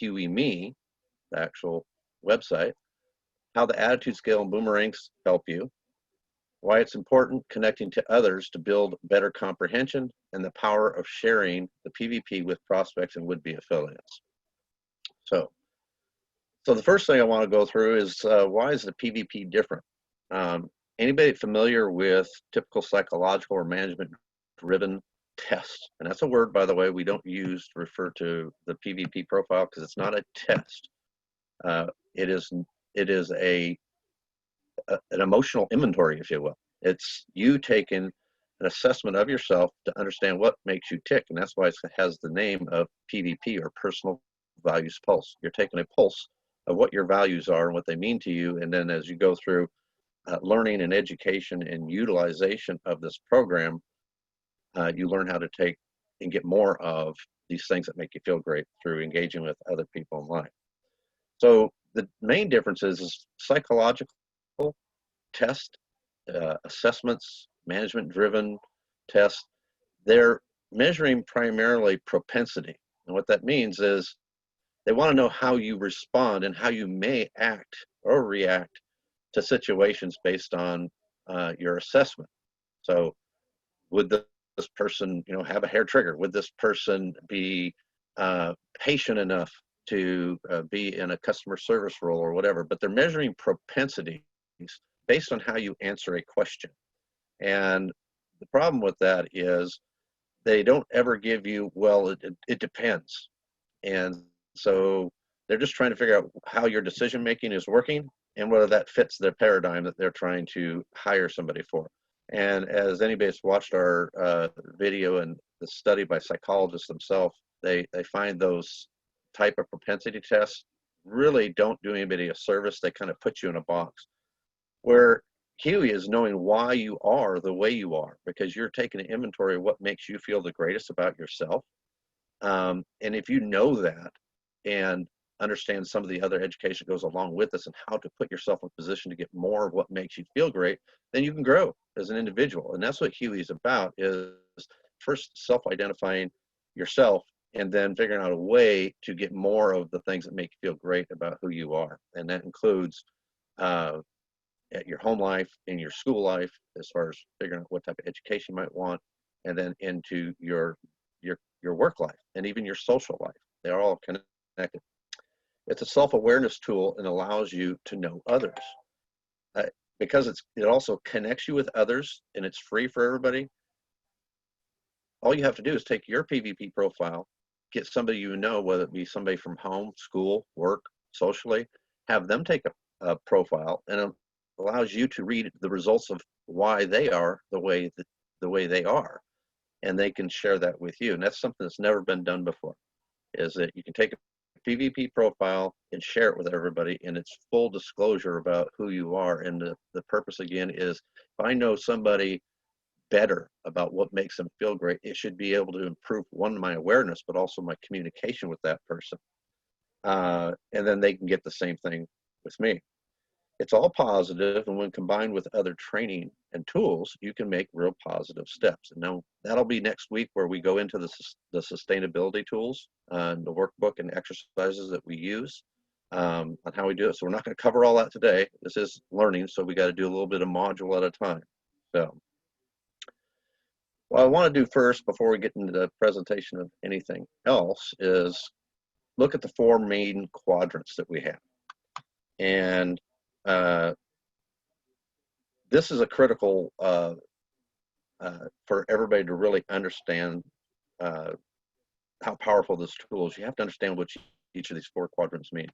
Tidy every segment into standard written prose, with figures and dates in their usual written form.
HueyMe, the actual website, how the attitude scale and boomerangs help you, why it's important connecting to others to build better comprehension, and the power of sharing the PVP with prospects and would-be affiliates. So the first thing I want to go through is why is the PVP different? Anybody familiar with typical psychological or management-driven tests? And that's a word, by the way, we don't use to refer to the PVP profile because it's not a test. It is an emotional inventory, if you will. It's you taking an assessment of yourself to understand what makes you tick, and that's why it has the name of PVP, or Personal Values Pulse. You're taking a pulse of what your values are and what they mean to you, and then as you go through learning and education and utilization of this program, you learn how to take and get more of these things that make you feel great through engaging with other people in life. So the main difference is psychological test, assessments, management-driven tests. They're measuring primarily propensity. And what that means is they want to know how you respond and how you may act or react to situations based on your assessment. So would this person, have a hair trigger? Would this person be patient enough to be in a customer service role or whatever? But they're measuring propensities based on how you answer a question. And the problem with that is they don't ever give you, well, it depends. And so they're just trying to figure out how your decision making is working and whether that fits their paradigm that they're trying to hire somebody for. And as anybody's watched our video and the study by psychologists themselves, they find those type of propensity tests really don't do anybody a service. They kind of put you in a box. Where Huey is knowing why you are the way you are, because you're taking an inventory of what makes you feel the greatest about yourself. And if you know that and understand some of the other education goes along with this and how to put yourself in a position to get more of what makes you feel great, then you can grow as an individual. And that's what Huey is about, is first self-identifying yourself and then figuring out a way to get more of the things that make you feel great about who you are. And that includes at your home life, in your school life, as far as figuring out what type of education you might want, and then into your work life and even your social life. They're all connected. It's a self-awareness tool and allows you to know others. Because it also connects you with others and it's free for everybody. All you have to do is take your PVP profile, get somebody you know, whether it be somebody from home, school, work, socially, have them take a profile, and it allows you to read the results of why they are the way they are, and they can share that with you. And that's something that's never been done before, is that you can take a PVP profile and share it with everybody, and it's full disclosure about who you are. And the purpose again is, if I know somebody better about what makes them feel great, it should be able to improve, one, my awareness, but also my communication with that person. And then they can get the same thing with me. It's all positive, and when combined with other training and tools, you can make real positive steps. And now that'll be next week, where we go into the sustainability tools and the workbook and exercises that we use on how we do it. So we're not going to cover all that today. This is learning, so we got to do a little bit of module at a time. So what I want to do first, before we get into the presentation of anything else, is look at the four main quadrants that we have. And this is a critical for everybody to really understand how powerful this tool is. You have to understand what each of these four quadrants mean.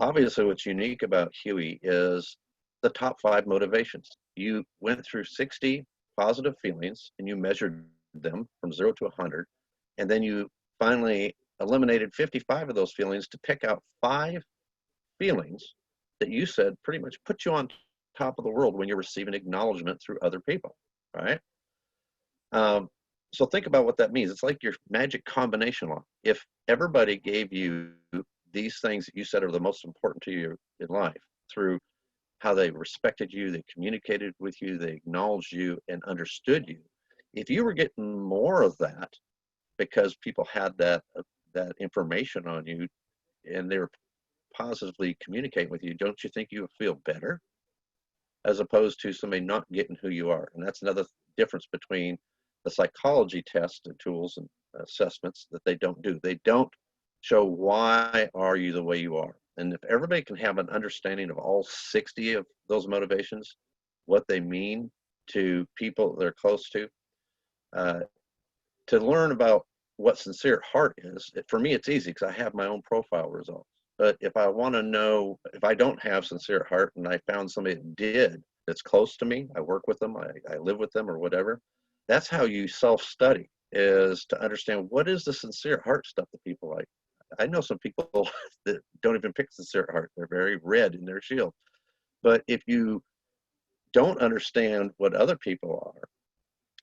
Obviously, what's unique about Huey is the top 5 motivations. You went through 60 positive feelings and you measured them from 0 to 100, and then you finally eliminated 55 of those feelings to pick out 5 feelings that you said pretty much put you on top of the world when you're receiving acknowledgement through other people, right? So think about what that means. It's like your magic combination law. If everybody gave you these things that you said are the most important to you in life, through how they respected you, they communicated with you, they acknowledged you and understood you, if you were getting more of that because people had that information on you, and they're positively communicating with you, don't you think you would feel better, as opposed to somebody not getting who you are? And that's another difference between the psychology tests and tools and assessments that they don't do. They don't show why are you the way you are. And if everybody can have an understanding of all 60 of those motivations, what they mean to people they're close uh, to learn about what sincere heart is, for me, it's easy because I have my own profile results. But if I want to know, if I don't have sincere heart and I found somebody that did, that's close to me, I work with them, I live with them or whatever, that's how you self-study, is to understand what is the sincere heart stuff that people like. I know some people that don't even pick sincere heart. They're very red in their shield. But if you don't understand what other people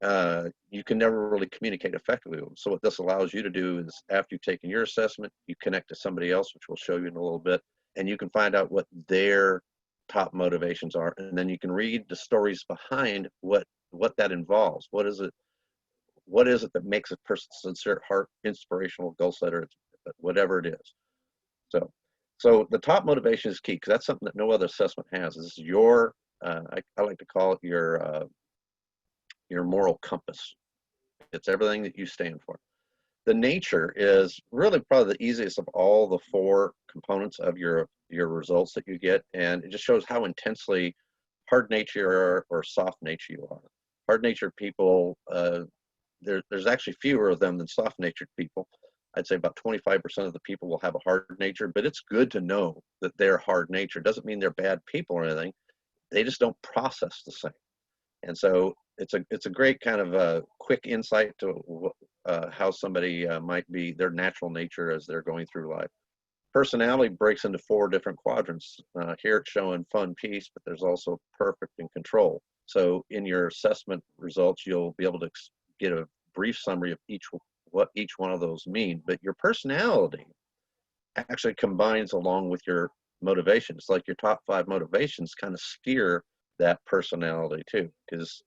are, you can never really communicate effectively with them. So what this allows you to do is, after you've taken your assessment, you connect to somebody else, which we'll show you in a little bit, and you can find out what their top motivations are, and then you can read the stories behind what that involves. What is it that makes a person sincere heart, inspirational, goal setter, whatever it is. So the top motivation is key, because that's something that no other assessment has. This is your I like to call it your moral compass. It's everything that you stand for. The nature is really probably the easiest of all the 4 components of your results that you get, and it just shows how intensely hard nature or soft nature you are. Hard natured people, there's actually fewer of them than soft natured people. I'd say about 25% of the people will have a hard nature, but it's good to know that they're hard natured. Doesn't mean they're bad people or anything. They just don't process the same. And so it's a great kind of a quick insight to how somebody might be, their natural nature as they're going through life. Personality breaks into 4 different quadrants. Here it's showing fun, peace, but there's also perfect and control. So in your assessment results, you'll be able to get a brief summary of what each one of those mean. But your personality actually combines along with your motivations. Like your top 5 motivations kind of steer that personality too, because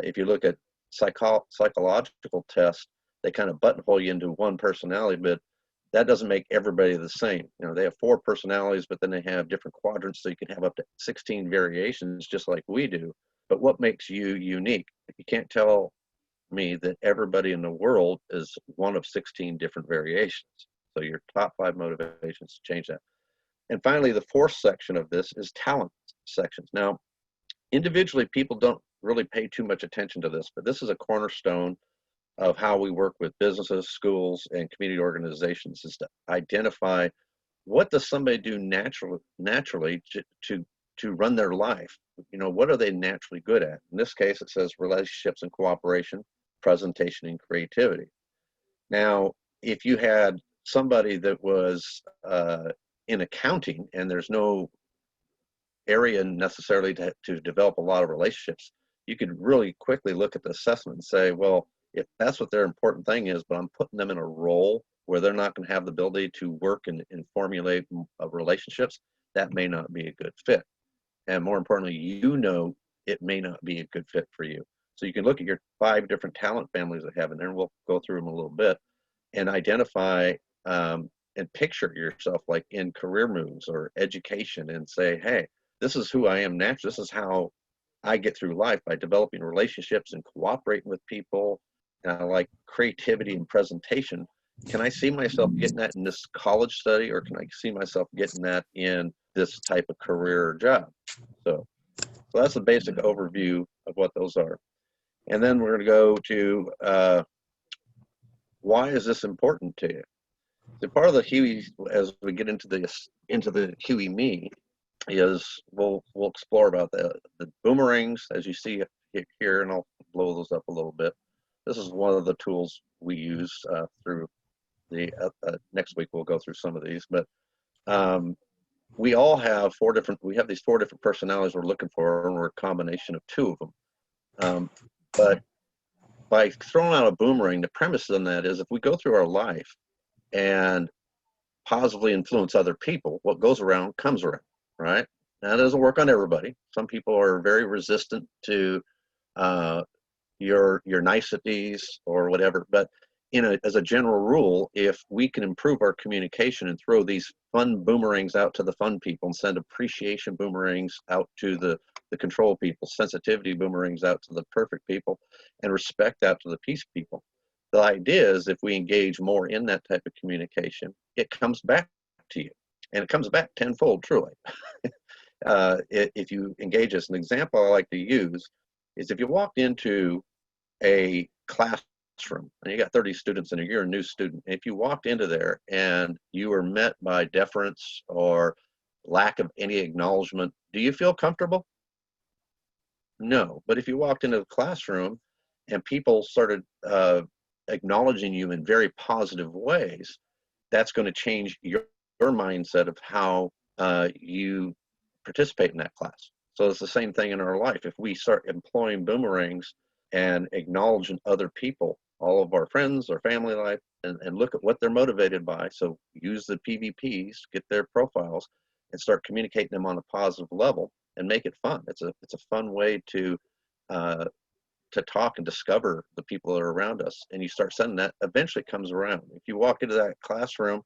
if you look at psychological tests, they kind of buttonhole you into one personality, but that doesn't make everybody the same. They have 4 personalities, but then they have different quadrants, so you can have up to 16 variations, just like we do. But what makes you unique? You can't tell me that everybody in the world is one of 16 different variations. So your top 5 motivations change that. And finally, the 4th section of this is talent sections. Now, individually, people don't really pay too much attention to this, but this is a cornerstone of how we work with businesses, schools, and community organizations, is to identify what does somebody do naturally to run their life. What are they naturally good at? In this case, it says relationships and cooperation, presentation, and creativity. Now, if you had somebody that was in accounting and there's no area necessarily to develop a lot of relationships, you could really quickly look at the assessment and say, well, if that's what their important thing is, but I'm putting them in a role where they're not going to have the ability to work and formulate relationships, that may not be a good fit. And more importantly, it may not be a good fit for you. So you can look at your 5 different talent families that have in there, and we'll go through them a little bit, and identify and picture yourself like in career moves or education, and say, hey, this is who I am naturally. This is how I get through life, by developing relationships and cooperating with people. And I like creativity and presentation. Can I see myself getting that in this college study, or can I see myself getting that in this type of career or job? So that's the basic overview of what those are. And then we're going to go to why is this important to you? So part of the HueyMe, as we get into the HueyMe, is we'll explore about the boomerangs, as you see here, and I'll blow those up a little bit. This is one of the tools we use through the next week. We'll go through some of these, but we all have these 4 different personalities we're looking for, and we're a combination of 2 of them. But by throwing out a boomerang, the premise on that is, if we go through our life and positively influence other people, what goes around comes around, right? Now, that doesn't work on everybody. Some people are very resistant to your niceties or whatever, but as a general rule, if we can improve our communication and throw these fun boomerangs out to the fun people and send appreciation boomerangs out to the control people, sensitivity boomerangs out to the perfect people, and respect out to the peace people. The idea is if we engage more in that type of communication, it comes back to you, and it comes back tenfold, truly. If you engage us, an example I like to use is if you walked into a classroom and you got 30 students and you're a new student, if you walked into there and you were met by deference or lack of any acknowledgement, do you feel comfortable? No. But if you walked into the classroom and people started acknowledging you in very positive ways, that's going to change your mindset of how you participate in that class. So it's the same thing in our life. If we start employing boomerangs and acknowledging other people, all of our friends, our family life, and look at what they're motivated by. So use the PVPs, get their profiles, and start communicating them on a positive level and make it fun. It's a fun way to talk and discover the people that are around us. And you start sending that, eventually it comes around. If you walk into that classroom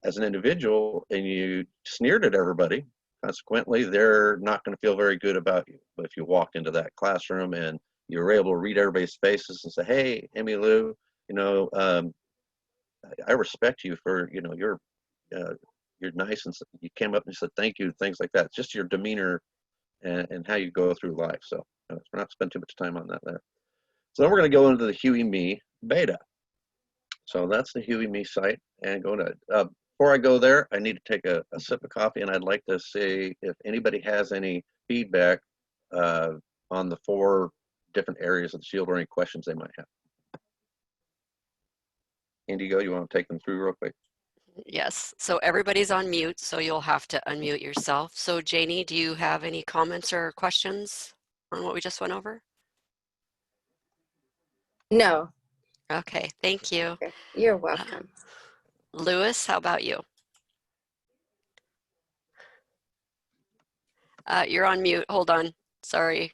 as an individual and you sneered at everybody, consequently, they're not going to feel very good about you. But if you walked into that classroom and you were able to read everybody's faces and say, "Hey, Emmy Lou, I respect you for, you're nice," and you came up and said thank you, things like that. It's just your demeanor and how you go through life. So we're not spend too much time on that there. So then we're going to go into the HueyMe beta. So that's the HueyMe site, and going to before I go there, I need to take a sip of coffee, and I'd like to see if anybody has any feedback on the 4 different areas of the shield or any questions they might have. Indigo, you want to take them through real quick? Yes, so everybody's on mute, so you'll have to unmute yourself. So Janie, do you have any comments or questions on what we just went over? No. Okay, thank you. You're welcome. Lewis, how about you? You're on mute. Hold on. Sorry.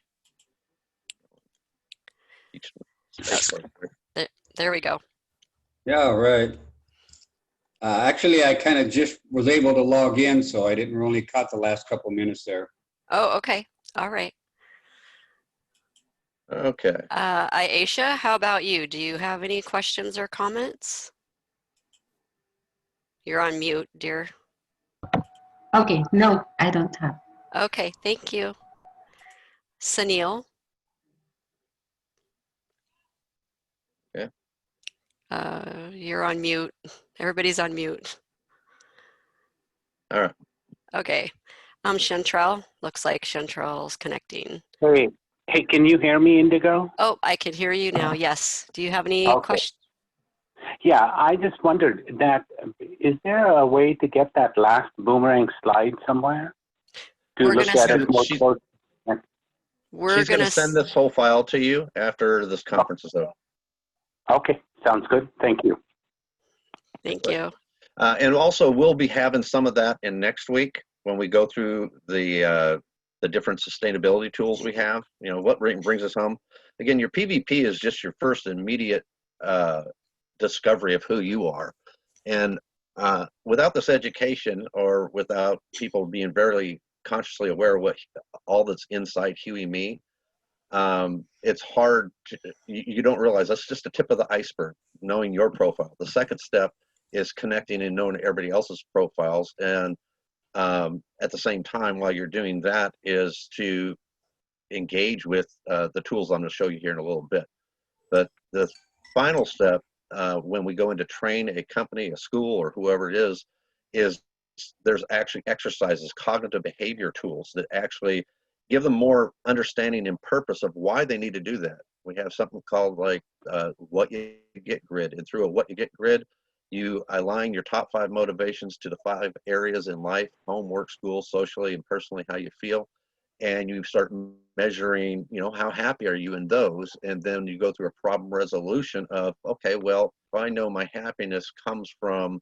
There we go. Yeah, all right. Actually, I kind of just was able to log in, so I didn't really cut the last couple minutes there. Oh, okay. All right. Okay. Aisha, how about you? Do you have any questions or comments? You're on mute, dear. Okay, no, I don't have. Okay, thank you. Sunil? Yeah. You're on mute. Everybody's on mute. All right. Okay. Chantrell. Looks like Chantrell's connecting. Hey, can you hear me, Indigo? Oh, I can hear you now. Yes. Do you have any questions? Yeah, I just wondered that, is there a way to get that last boomerang slide somewhere? To look at it more closely? She's going to send this whole file to you after this conference is over. Okay, sounds good. Thank you. Thank you. And also, we'll be having some of that in next week when we go through the different sustainability tools we have. What brings us home. Again, your PVP is just your first immediate discovery of who you are. And without this education, or without people being very consciously aware of what all that's inside HueyMe, it's hard to, you don't realize that's just the tip of the iceberg, knowing your profile. The second step is connecting and knowing everybody else's profiles, and at the same time, while you're doing that, is to engage with the tools I'm going to show you here in a little bit. But the final step, when we go into train a company, a school, or whoever it is there's actually exercises, cognitive behavior tools that actually give them more understanding and purpose of why they need to do that. We have something called like what you get grid, and through a what you get grid, you align your top 5 motivations to the 5 areas in life: home, work, school, socially, and personally, how you feel. And you start measuring, how happy are you in those, and then you go through a problem resolution of, okay, well, if I know my happiness comes from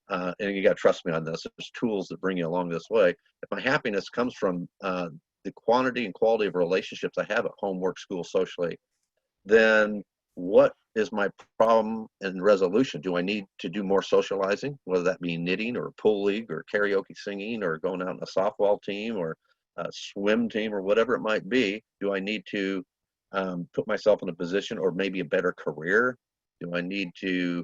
and you got to trust me on this, there's tools that bring you along this way. If my happiness comes from the quantity and quality of relationships I have at home, work, school, socially, then what is my problem and resolution? Do I need to do more socializing, whether that be knitting or pool league or karaoke singing or going out on a softball team or a swim team or whatever it might be? Do I need to put myself in a position or maybe a better career? Do I need to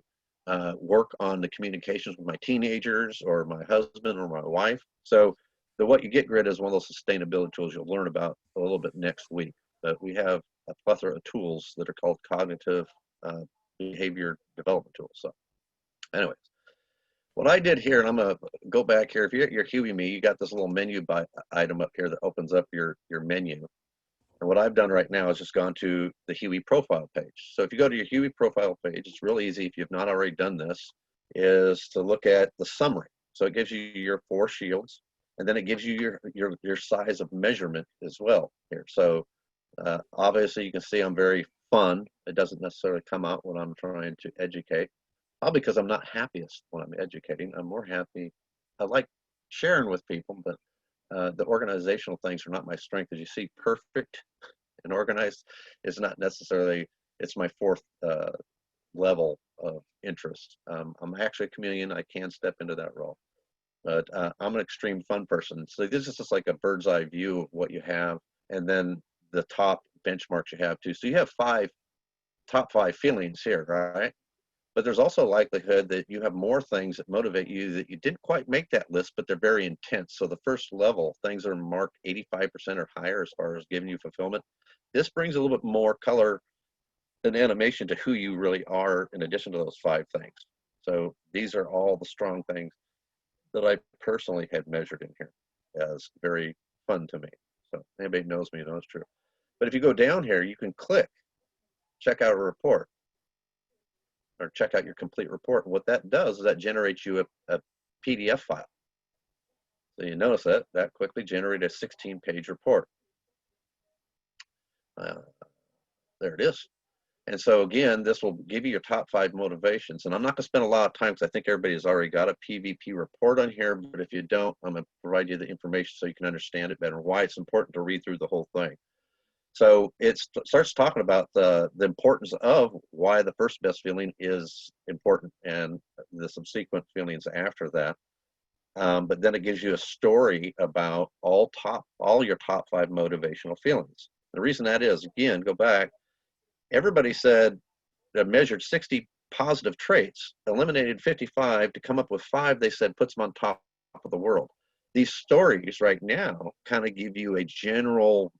work on the communications with my teenagers or my husband or my wife? So the What You Get grid is one of those sustainability tools you'll learn about a little bit next week. But we have a plethora of tools that are called cognitive behavior development tools. So anyways, what I did here, and I'm going to go back here. If you're at your HueyMe, you got this little menu item up here that opens up your menu. And what I've done right now is just gone to the Huey profile page. So if you go to your Huey profile page, it's real easy if you've not already done this, is to look at the summary. So it gives you your 4 shields, and then it gives you your size of measurement as well here. So obviously you can see I'm very fun. It doesn't necessarily come out when I'm trying to educate, probably because I'm not happiest when I'm educating. I'm more happy. I like sharing with people, but the organizational things are not my strength. As you see, perfect and organized is not necessarily, it's my 4th level of interest. I'm actually a chameleon. I can step into that role, but I'm an extreme fun person. So this is just like a bird's eye view of what you have, and then the top benchmarks you have too. So you have top 5 feelings here, right? But there's also a likelihood that you have more things that motivate you that you didn't quite make that list, but they're very intense. So the first level, things are marked 85% or higher as far as giving you fulfillment. This brings a little bit more color and animation to who you really are in addition to those 5 things. So these are all the strong things that I personally had measured in here as very fun to me. So anybody knows me knows true. But if you go down here, you can click, check out a report, or check out your complete report. And what that does is that generates you a PDF file. So you notice that quickly generated a 16-page report. There it is. And so again, this will give you your top 5 motivations. And I'm not going to spend a lot of time because I think everybody has already got a PVP report on here. But if you don't, I'm going to provide you the information so you can understand it better, why it's important to read through the whole thing. So it starts talking about the importance of why the first best feeling is important and the subsequent feelings after that. But then it gives you a story about all your top 5 motivational feelings. The reason that is, again, go back, everybody said they measured 60 positive traits, eliminated 55 to come up with 5 they said puts them on top of the world. These stories right now kind of give you a general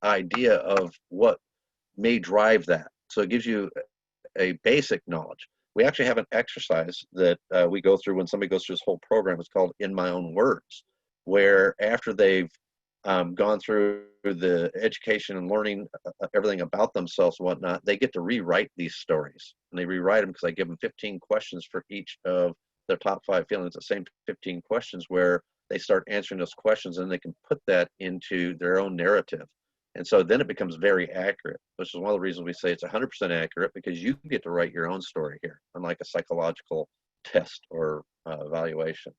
idea of what may drive that. So it gives you a basic knowledge. We actually have an exercise that we go through when somebody goes through this whole program. It's called In My Own Words, where after they've gone through the education and learning everything about themselves and whatnot, they get to rewrite these stories. And they rewrite them because I give them 15 questions for each of their top 5 feelings, the same 15 questions, where they start answering those questions and they can put that into their own narrative. And so then it becomes very accurate, which is one of the reasons we say it's 100% accurate, because you get to write your own story here, unlike a psychological test or evaluation.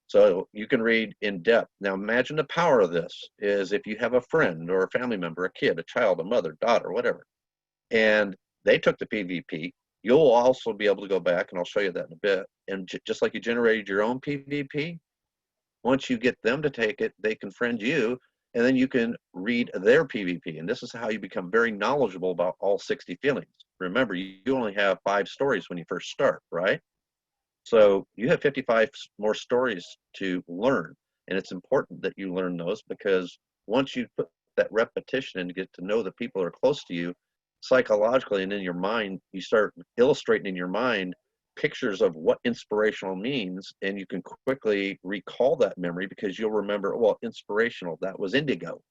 So you can read in depth. Now imagine the power of this is if you have a friend or a family member, a kid, a child, a mother, daughter, whatever, and they took the PVP, you'll also be able to go back, and I'll show you that in a bit, and just like you generated your own PVP, once you get them to take it, they can friend you, and then you can read their PVP. And this is how you become very knowledgeable about all 60 feelings. Remember, you only have 5 stories when you first start, right? So you have 55 more stories to learn. And it's important that you learn those, because once you put that repetition and get to know the people that are close to you, psychologically and in your mind, you start illustrating in your mind pictures of what inspirational means, and you can quickly recall that memory because you'll remember, well, inspirational, that was indigo.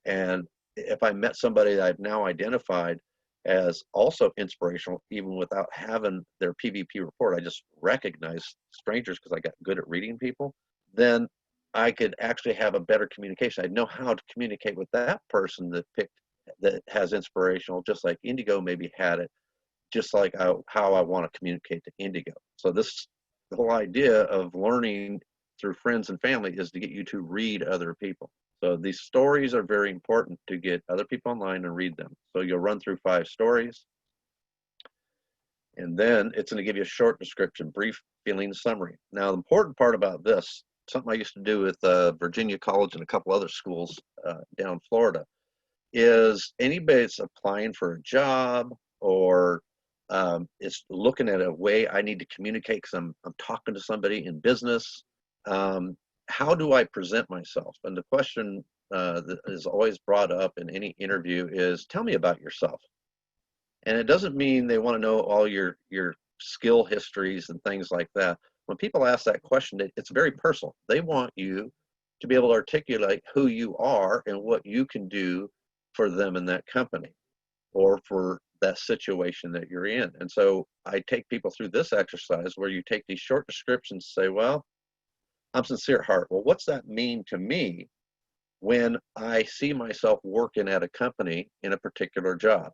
And if I met somebody that I've now identified as also inspirational, even without having their PVP report, I just recognize strangers because I got good at reading people, then I could actually have a better communication. I'd know how to communicate with that person that has inspirational, just like indigo maybe had it, just like how I want to communicate to indigo. So the whole idea of learning through friends and family is to get you to read other people. So these stories are very important to get other people online and read them. So you'll run through 5 stories, and then it's going to give you a short description, brief feeling summary. Now, the important part about this, something I used to do with Virginia College and a couple other schools down in Florida, is anybody that's applying for a job or is looking at a way I need to communicate because I'm talking to somebody in business. How do I present myself? And the question that is always brought up in any interview is, tell me about yourself. And it doesn't mean they want to know all your skill histories and things like that. When people ask that question, it's very personal. They want you to be able to articulate who you are and what you can do for them in that company or for that situation that you're in. And so I take people through this exercise where you take these short descriptions, say, well, I'm sincere at heart. Well, what's that mean to me when I see myself working at a company in a particular job?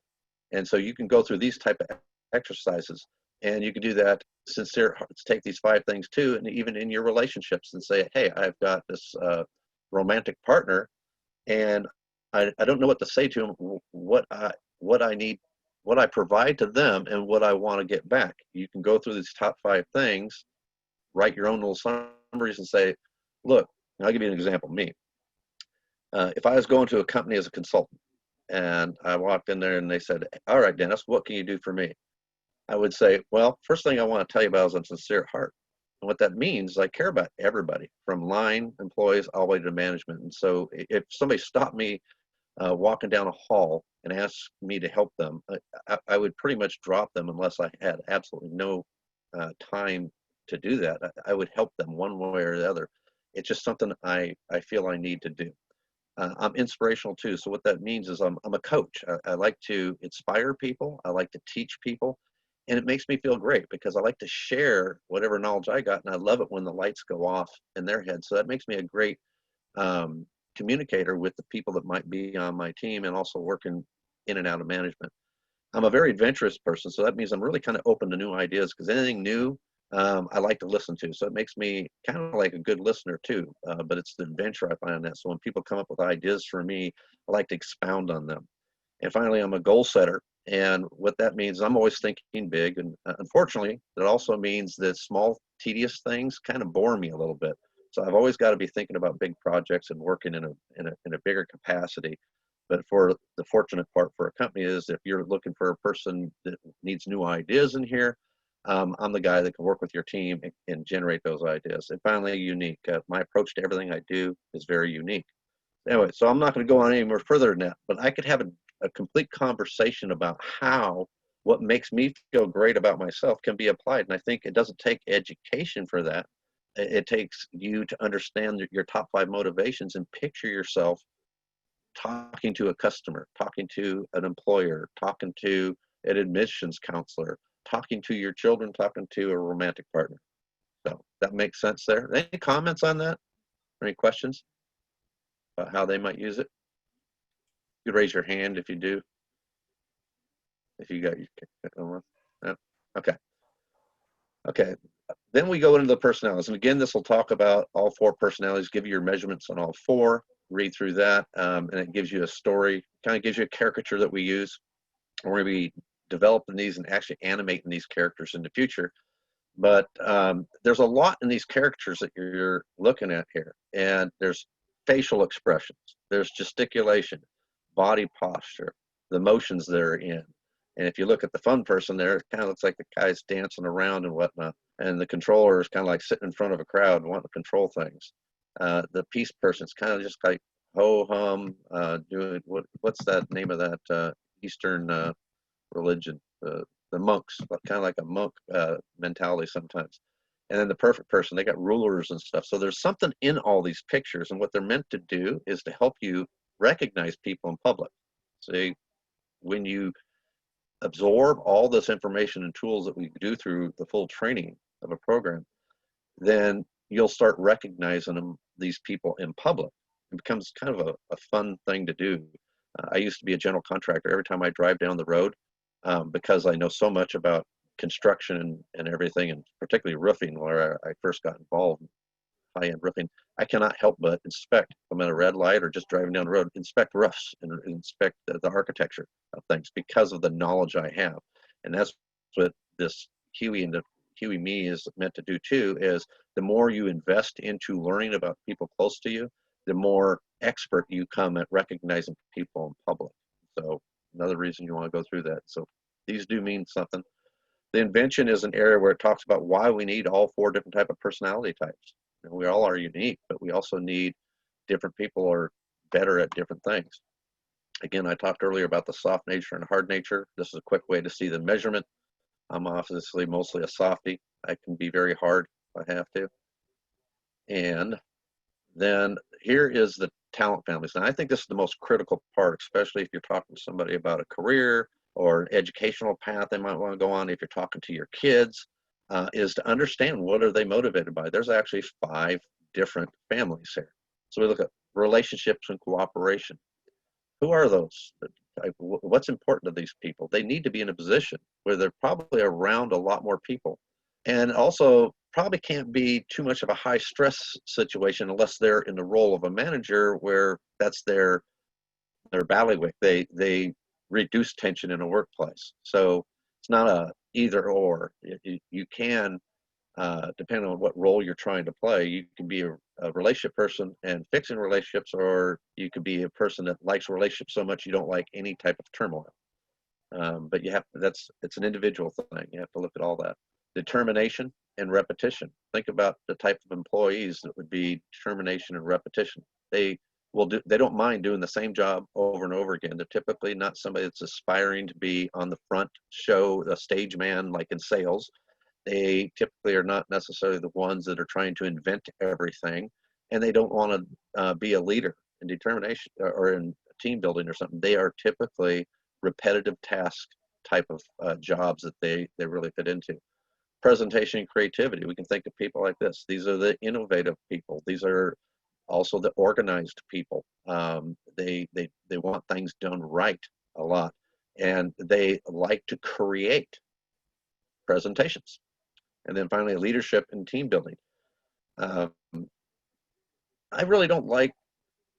And so you can go through these type of exercises, and you can do that sincere at heart. Take these 5 things too, and even in your relationships, and say, hey, I've got this romantic partner, and I don't know what to say to him, what I need, what I provide to them, and what I want to get back. You can go through these top 5 things, write your own little summaries, and say, look, I'll give you an example. Me, if I was going to a company as a consultant, and I walked in there and they said, all right, Dennis, what can you do for me? I would say, well, first thing I want to tell you about is I'm sincere at heart. And what that means is I care about everybody, from line employees all the way to management. And so if somebody stopped me walking down a hall and asked me to help them, I would pretty much drop them unless I had absolutely no time to do that. I would help them one way or the other. It's just something I feel I need to do. I'm inspirational too. So what that means is I'm a coach. I like to inspire people. I like to teach people. And it makes me feel great because I like to share whatever knowledge I got. And I love it when the lights go off in their head. So that makes me a great communicator with the people that might be on my team and also working in and out of management. I'm a very adventurous person. So that means I'm really kind of open to new ideas because anything new, I like to listen to. So it makes me kind of like a good listener too, but it's the adventure I find in that. So when people come up with ideas for me, I like to expound on them. And finally, I'm a goal setter. And what that means, I'm always thinking big. And unfortunately, that also means that small, tedious things kind of bore me a little bit. So I've always got to be thinking about big projects and working in a bigger capacity. But for the fortunate part for a company is if you're looking for a person that needs new ideas in here, I'm the guy that can work with your team and generate those ideas. And finally, unique. My approach to everything I do is very unique. Anyway, so I'm not going to go on any more further than that, but I could have a complete conversation about how what makes me feel great about myself can be applied. And I think it doesn't take education for that. It takes you to understand your top 5 motivations and picture yourself talking to a customer, talking to an employer, talking to an admissions counselor, talking to your children, talking to a romantic partner. So that makes sense there. Any comments on that? Any questions about how they might use it? You could raise your hand if you do. If you got your no? Okay. Okay. Then we go into the personalities. And again, this will talk about all 4 personalities, give you your measurements on all 4, read through that, and it gives you a story, kind of gives you a caricature that we use. We're going to be developing these and actually animating these characters in the future. But there's a lot in these characters that you're looking at here. And there's facial expressions, there's gesticulation, body posture, the motions they're in. And if you look at the fun person there, it kind of looks like the guy's dancing around and whatnot. And the controller is kind of like sitting in front of a crowd and wanting to control things. The peace person's kind of just like ho-hum, doing what's that name of that Eastern religion? The monks, kind of like a monk mentality sometimes. And then the perfect person, they got rulers and stuff. So there's something in all these pictures, and what they're meant to do is to help you recognize people in public. See, when you absorb all this information and tools that we do through the full training of a program, then you'll start recognizing these people in public. It becomes kind of a fun thing to do. I used to be a general contractor. Every time I drive down the road, because I know so much about construction and everything, and particularly roofing, where I first got involved high-end roofing, I cannot help but inspect. If I'm at a red light or just driving down the road, inspect roofs and inspect the architecture of things because of the knowledge I have. And that's what this Huey and the HueyMe is meant to do too, is the more you invest into learning about people close to you, the more expert you come at recognizing people in public. So another reason you want to go through that. So these do mean something. The invention is an area where it talks about why we need all 4 different type of personality types. You know, we all are unique, but we also need different people are better at different things. Again, I talked earlier about the soft nature and hard nature. This is a quick way to see the measurement. I'm obviously mostly a softie. I can be very hard if I have to. And then here is the talent families. Now, I think this is the most critical part, especially if you're talking to somebody about a career or an educational path they might want to go on. If you're talking to your kids, is to understand what are they motivated by. There's actually 5 different families here. So we look at relationships and cooperation. Who are those? What's important to these people? They need to be in a position where they're probably around a lot more people, and also probably can't be too much of a high stress situation unless they're in the role of a manager where that's their bailiwick. They reduce tension in a workplace. So it's not a either or. You can, depending on what role you're trying to play, you can be a relationship person and fixing relationships, or you could be a person that likes relationships so much you don't like any type of turmoil. But it's an individual thing. You have to look at all that. Determination and repetition. Think about the type of employees that would be determination and repetition. They don't mind doing the same job over and over again. They're typically not somebody that's aspiring to be on the front show, a stage man like in sales. They typically are not necessarily the ones that are trying to invent everything, and they don't want to be a leader in determination or in team building or something. They are typically repetitive task type of jobs that they really fit into. Presentation and creativity. We can think of people like this. These are the innovative people. These are also the organized people. They want things done right a lot, and they like to create presentations. And then finally, leadership and team building. I really don't like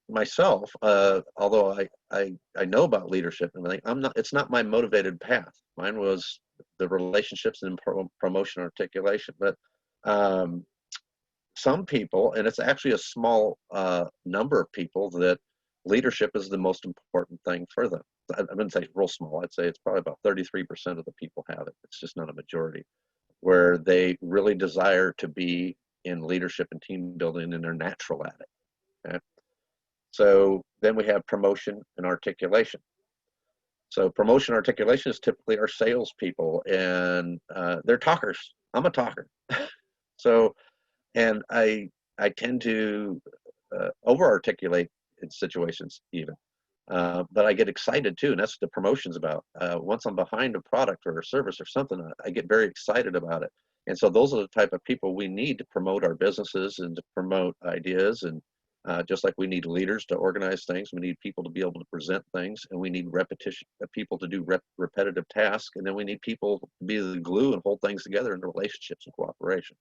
myself, although I know about leadership and everything. It's not my motivated path. Mine was the relationships and promotion articulation. But some people, and it's actually a small number of people, that leadership is the most important thing for them. I wouldn't say real small. I'd say it's probably about 33% of the people have it. It's just not a majority, where they really desire to be in leadership and team building, and they're natural at it. Okay? So then we have promotion and articulation. So promotion and articulation is typically our salespeople, and they're talkers. I'm a talker. And I tend to over-articulate in situations even. But I get excited too, and that's what the promotion's about. Once I'm behind a product or a service or something, I get very excited about it. And so those are the type of people we need to promote our businesses and to promote ideas. And just like we need leaders to organize things, we need people to be able to present things, and we need people to do repetitive tasks, and then we need people to be the glue and hold things together in relationships and cooperation.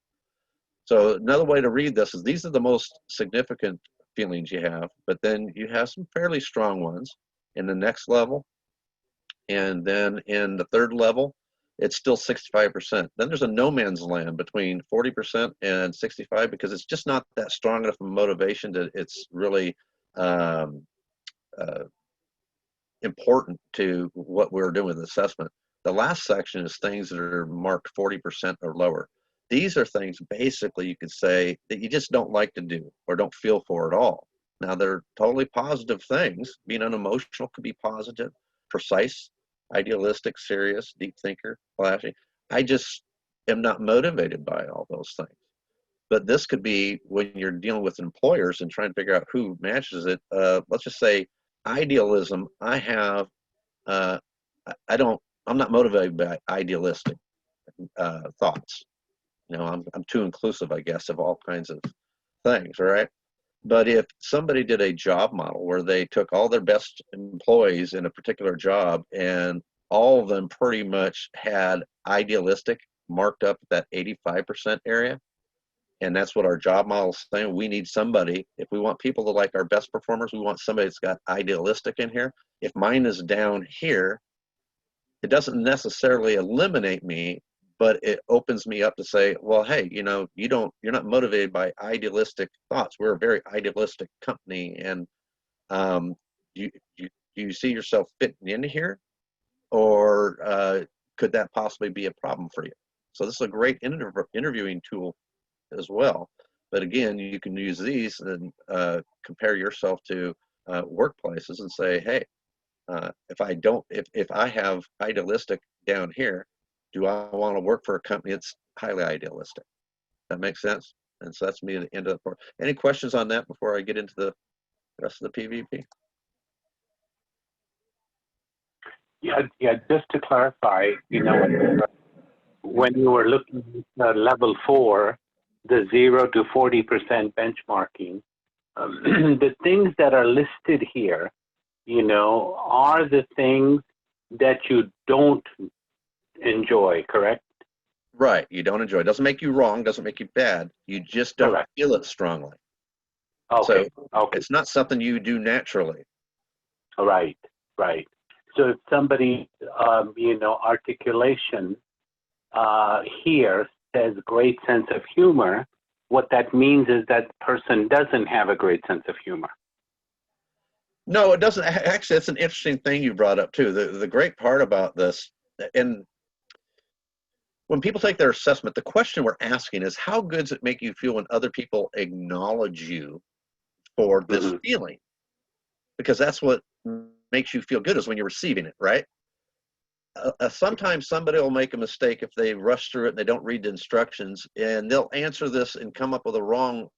So another way to read this is these are the most significant feelings you have, but then you have some fairly strong ones in the next level, and then in the third level it's still 65%. Then there's a no man's land between 40% and 65, because it's just not that strong enough of motivation that it's really important to what we're doing with assessment. The last section is things that are marked 40% or lower. These are things basically you could say that you just don't like to do or don't feel for at all. Now, they're totally positive things. Being unemotional could be positive, precise, idealistic, serious, deep thinker, flashy. I just am not motivated by all those things. But this could be when you're dealing with employers and trying to figure out who matches it. Let's just say idealism. I'm not motivated by idealistic thoughts. You know, I'm too inclusive, I guess, of all kinds of things, right? But if somebody did a job model where they took all their best employees in a particular job and all of them pretty much had idealistic marked up at that 85% area, And that's what our job model is saying. We need somebody, if we want people to like our best performers, we want somebody that's got idealistic in here. If mine is down here, it doesn't necessarily eliminate me, but it opens me up to say, well, hey, you know, you're not motivated by idealistic thoughts. We're a very idealistic company. And do you see yourself fitting in here? Or could that possibly be a problem for you? So this is a great interviewing tool as well. But again, you can use these and compare yourself to workplaces and say, hey, if I have idealistic down here, do I want to work for a company that's highly idealistic? That makes sense? And so that's me at the end of the part. Any questions on that before I get into the rest of the PVP? Yeah. Just to clarify, you know, when you were looking at level 4, the 0 to 40% benchmarking, the things that are listed here, you know, are the things that you don't enjoy, correct? Right. You don't enjoy it. Doesn't make you wrong, doesn't make you bad. You just don't Correct. feel it strongly. Okay. So Okay. it's not something you do naturally. Right. Right. So if somebody, you know, articulation here says great sense of humor, what that means is that person doesn't have a great sense of humor. No, it doesn't. Actually, it's an interesting thing you brought up too. The great part about this, and when people take their assessment, the question we're asking is, how good does it make you feel when other people acknowledge you for this feeling? Because that's what makes you feel good, is when you're receiving it, right? Sometimes somebody will make a mistake if they rush through it and they don't read the instructions, and they'll answer this and come up with a wrong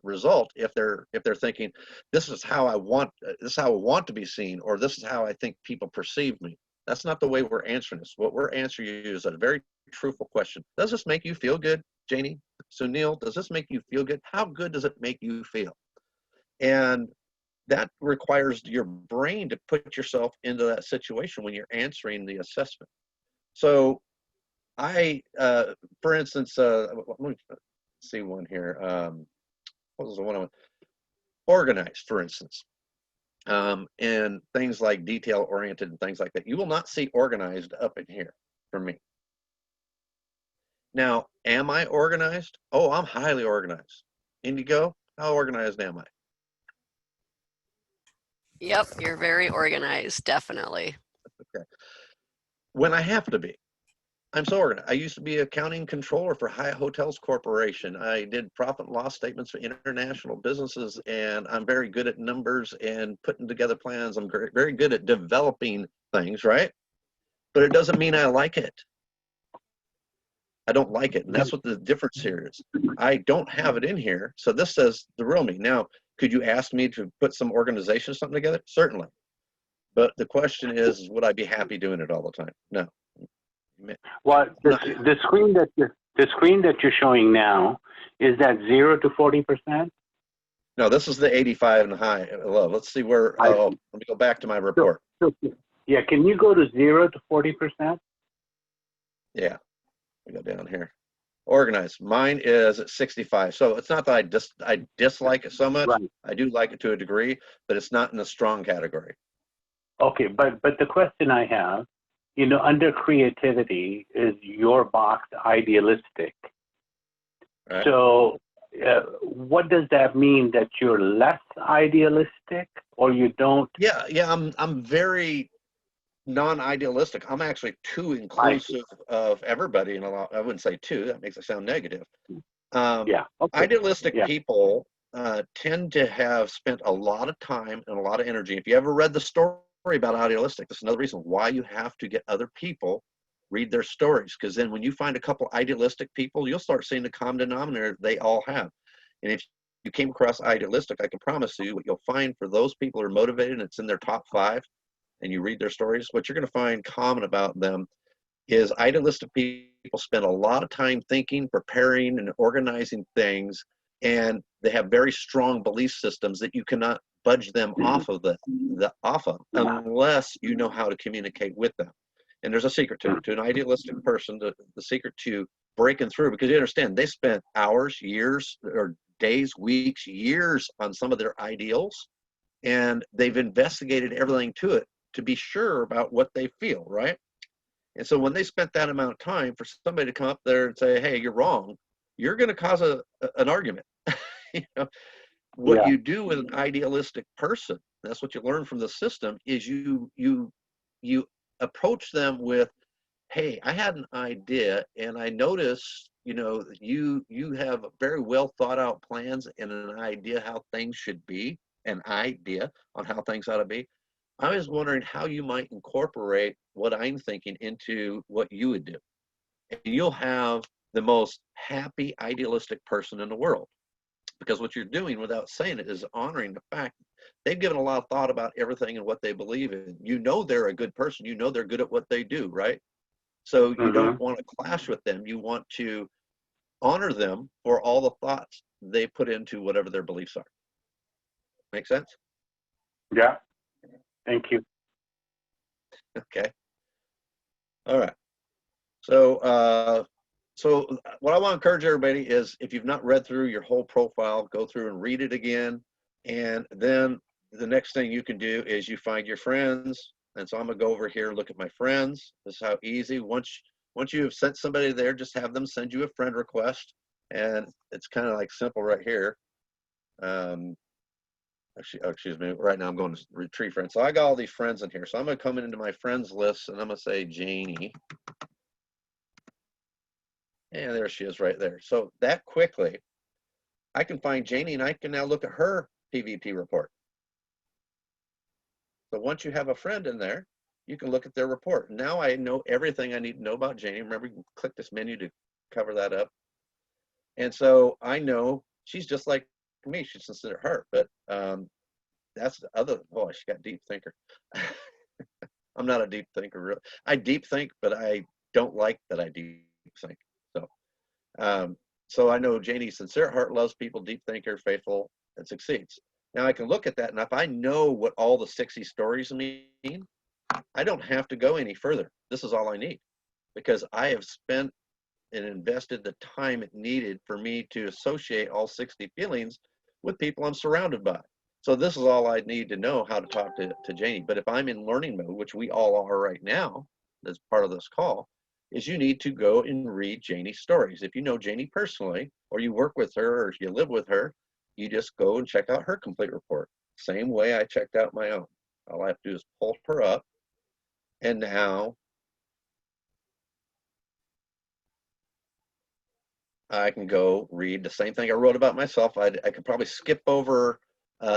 result if they're thinking, this is how I want to be seen, or this is how I think people perceive me. That's not the way we're answering this. What we're answering you is a very truthful question. Does this make you feel good, Janie? Sunil, does this make you feel good? How good does it make you feel? And that requires your brain to put yourself into that situation when you're answering the assessment. So for instance, let me see one here. What was the one I want? Organized, for instance. And things like detail-oriented and things like that. You will not see organized up in here for me. Now, am I organized? Oh, I'm highly organized. Indigo, how organized am I? Yep, you're very organized, definitely. Okay. When I have to be, I'm so organized. I used to be accounting controller for Hyatt Hotels Corporation. I did profit and loss statements for international businesses, and I'm very good at numbers and putting together plans. I'm very good at developing things, right? But it doesn't mean I like it. I don't like it, and that's what the difference here is. I don't have it in here, so this says the real me. Now, could you ask me to put some organization or something together? Certainly. But the question is, would I be happy doing it all the time? No. Well, the screen that you're showing now, is that 0 to 40%? No, this is the 85 and high low. Let's see where. Let me go back to my report. Yeah, can you go to 0 to 40%? Yeah, we go down here. Organized. Mine is at 65. So it's not that I dislike it so much. Right. I do like it to a degree, but it's not in the strong category. Okay, but the question I have, you know, under creativity is your box idealistic. Right. So what does that mean, that you're less idealistic, or you don't? Yeah, I'm very non-idealistic. I'm actually too inclusive of everybody, and I wouldn't say too. That makes it sound negative. Yeah. Okay. Idealistic people tend to have spent a lot of time and a lot of energy. If you ever read the story about idealistic, that's another reason why you have to get other people read their stories, because then when you find a couple idealistic people, you'll start seeing the common denominator they all have. And if you came across idealistic, I can promise you what you'll find for those people who are motivated and it's in their top 5, and you read their stories, what you're going to find common about them is idealistic people spend a lot of time thinking, preparing, and organizing things, and they have very strong belief systems that you cannot budge them off of unless you know how to communicate with them. And there's a secret to an idealistic person, the secret to breaking through, because you understand they spent hours, years, or days, weeks, years on some of their ideals, and they've investigated everything to it to be sure about what they feel, right? And so when they spent that amount of time for somebody to come up there and say, hey, you're wrong, you're going to cause an argument. You know, what Yeah. you do with an idealistic person, that's what you learn from the system, is you approach them with, hey, I had an idea, and I noticed, you know, you have very well thought out plans and an idea how things should be, an idea on how things ought to be. I was wondering how you might incorporate what I'm thinking into what you would do. And you'll have the most happy, idealistic person in the world. Because what you're doing without saying it is honoring the fact they've given a lot of thought about everything and what they believe in. You know they're a good person. You know they're good at what they do, right? So you don't want to clash with them. You want to honor them for all the thoughts they put into whatever their beliefs are. Make sense? Yeah. Thank you. Okay. All right. So so what I want to encourage everybody is, if you've not read through your whole profile, go through and read it again. And then the next thing you can do is you find your friends. And so I'm gonna go over here, look at my friends. This is how easy. Once you have sent somebody there, just have them send you a friend request. And it's kind of like simple right here. Excuse me, right now I'm going to retrieve friends. So I got all these friends in here. So I'm gonna come into my friends list and I'm gonna say Janie. And there she is right there. So that quickly, I can find Janie and I can now look at her PVP report. So once you have a friend in there, you can look at their report. Now I know everything I need to know about Janie. Remember, you can click this menu to cover that up. And so I know she's just like me. She's sincere at heart. But that's the other, boy, she got deep thinker. I'm not a deep thinker, really. I deep think, but I don't like that I deep think. So I know Janie's sincere at heart, loves people, deep thinker, faithful, and succeeds. Now I can look at that, and if I know what all the 60 stories mean, I don't have to go any further. This is all I need, because I have spent and invested the time it needed for me to associate all 60 feelings with people I'm surrounded by. So this is all I need to know how to talk to Janie. But if I'm in learning mode, which we all are right now, as part of this call, is you need to go and read Janie's stories. If you know Janie personally, or you work with her, or you live with her, you just go and check out her complete report. Same way I checked out my own. All I have to do is pull her up, and now I can go read the same thing I wrote about myself. I could probably skip over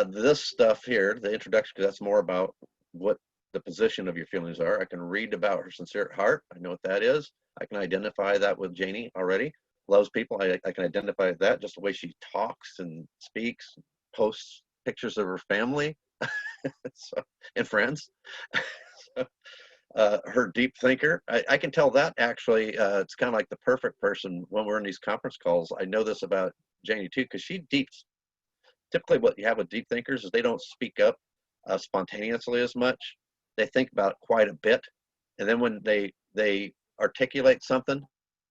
this stuff here, the introduction, because that's more about what the position of your feelings are. I can read about her sincere at heart. I know what that is. I can identify that with Janie already. Loves people. I can identify that, just the way she talks and speaks, posts pictures of her family so, and friends. So, her deep thinker. I can tell that actually, it's kind of like the perfect person when we're in these conference calls. I know this about Janie too, because she deeps. Typically what you have with deep thinkers is they don't speak up spontaneously as much. They think about quite a bit. And then when they articulate something,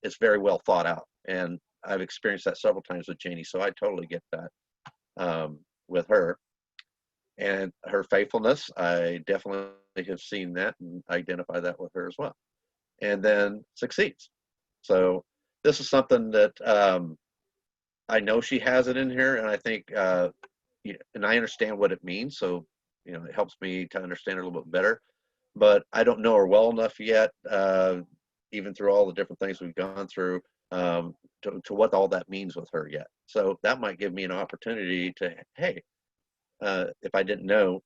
it's very well thought out. And I've experienced that several times with Janie, so I totally get that with her. And her faithfulness, I definitely have seen that and identify that with her as well. And then succeeds. So this is something that I know she has it in here, and I think, and I understand what it means. So, you know, it helps me to understand her a little bit better. But I don't know her well enough yet, even through all the different things we've gone through, to what all that means with her yet. So that might give me an opportunity to, hey, if I didn't know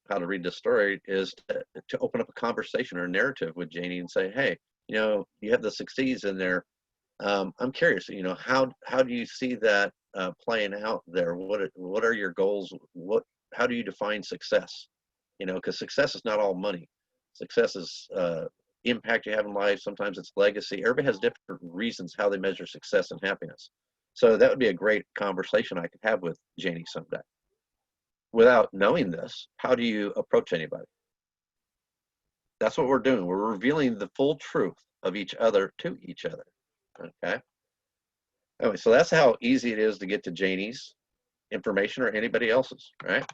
how to read this story, is to open up a conversation or a narrative with Janie and say, hey, you know, you have the succeeds in there. I'm curious, you know, how do you see that playing out there? What are your goals? How do you define success? You know, because success is not all money. Success is impact you have in life. Sometimes it's legacy. Everybody has different reasons how they measure success and happiness. So that would be a great conversation I could have with Janie someday. Without knowing this, how do you approach anybody? That's what we're doing. We're revealing the full truth of each other to each other. Okay. Anyway, so that's how easy it is to get to Janie's information or anybody else's, right?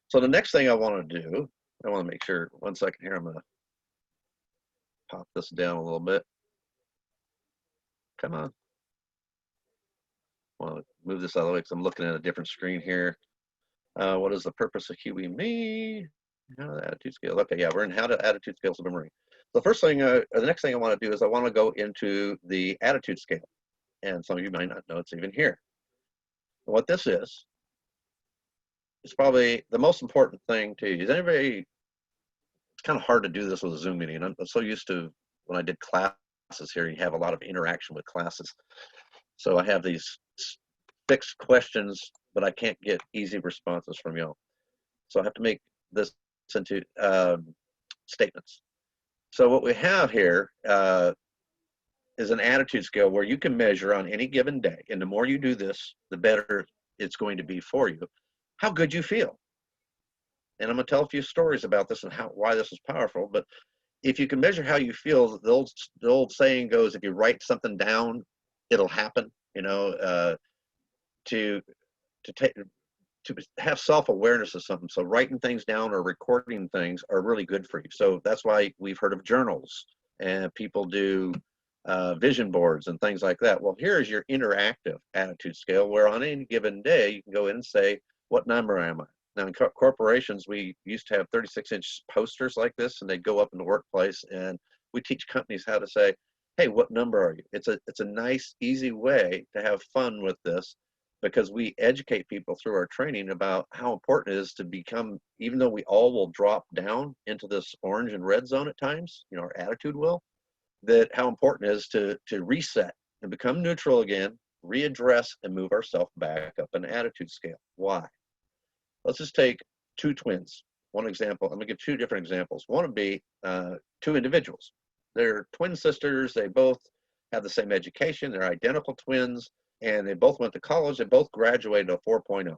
So the next thing I want to do, I want to make sure, 1 second here, I'm going to pop this down a little bit. Come on. I want to move this out of the way because I'm looking at a different screen here. What is the purpose of HueyMe? How to attitude scale. Okay, yeah, we're in how to attitude scales of boomerang. The first thing, or the next thing I want to do is I want to go into the attitude scale. And some of you might not know it's even here. What this is probably the most important thing to you. Is anybody, it's kind of hard to do this with a Zoom meeting. I'm so used to when I did classes here, you have a lot of interaction with classes. So I have these fixed questions, but I can't get easy responses from y'all. So I have to make this into statements. So what we have here is an attitude scale where you can measure on any given day, and the more you do this, the better it's going to be for you, how good you feel. And I'm going to tell a few stories about this and why this is powerful. But if you can measure how you feel, the old saying goes, if you write something down, it'll happen. You know, to have self-awareness of something. So writing things down or recording things are really good for you. So that's why we've heard of journals, and people do vision boards and things like that. Well, here's your interactive attitude scale, where on any given day you can go in and say, what number am I? Now in corporations, we used to have 36-inch posters like this, and they'd go up in the workplace, and we teach companies how to say, hey, what number are you? It's a nice, easy way to have fun with this, because we educate people through our training about how important it is to become, even though we all will drop down into this orange and red zone at times, you know, our attitude will, that how important it is to reset and become neutral again, readdress, and move ourselves back up an attitude scale. Why? Let's just take two twins. One example, I'm gonna give two different examples. One would be two individuals. They're twin sisters, they both have the same education, they're identical twins, and they both went to college, they both graduated a 4.0.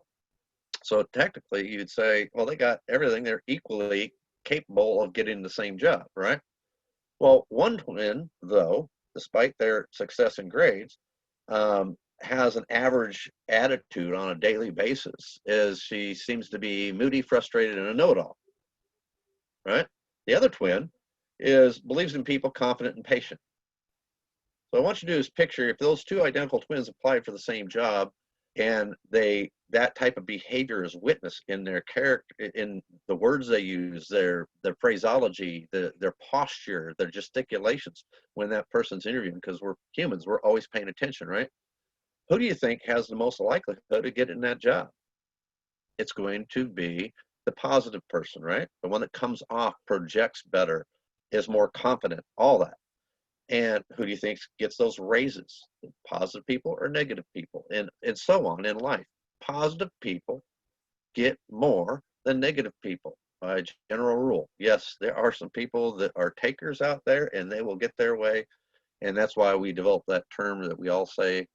So technically you'd say, well, they got everything, they're equally capable of getting the same job, right? Well, one twin, though, despite their success in grades, has an average attitude on a daily basis, as she seems to be moody, frustrated, and a know-it-all, right? The other twin believes in people, confident, and patient. So what I want you to do is picture if those two identical twins applied for the same job, and that type of behavior is witnessed in their character, in the words they use, their phraseology, their posture, their gesticulations when that person's interviewing, because we're humans, we're always paying attention, right? Who do you think has the most likelihood of getting that job? It's going to be the positive person, right? The one that comes off, projects better, is more confident, all that. And who do you think gets those raises? Positive people or negative people? And so on in life. Positive people get more than negative people by general rule. Yes, there are some people that are takers out there, and they will get their way. And that's why we developed that term that we all say,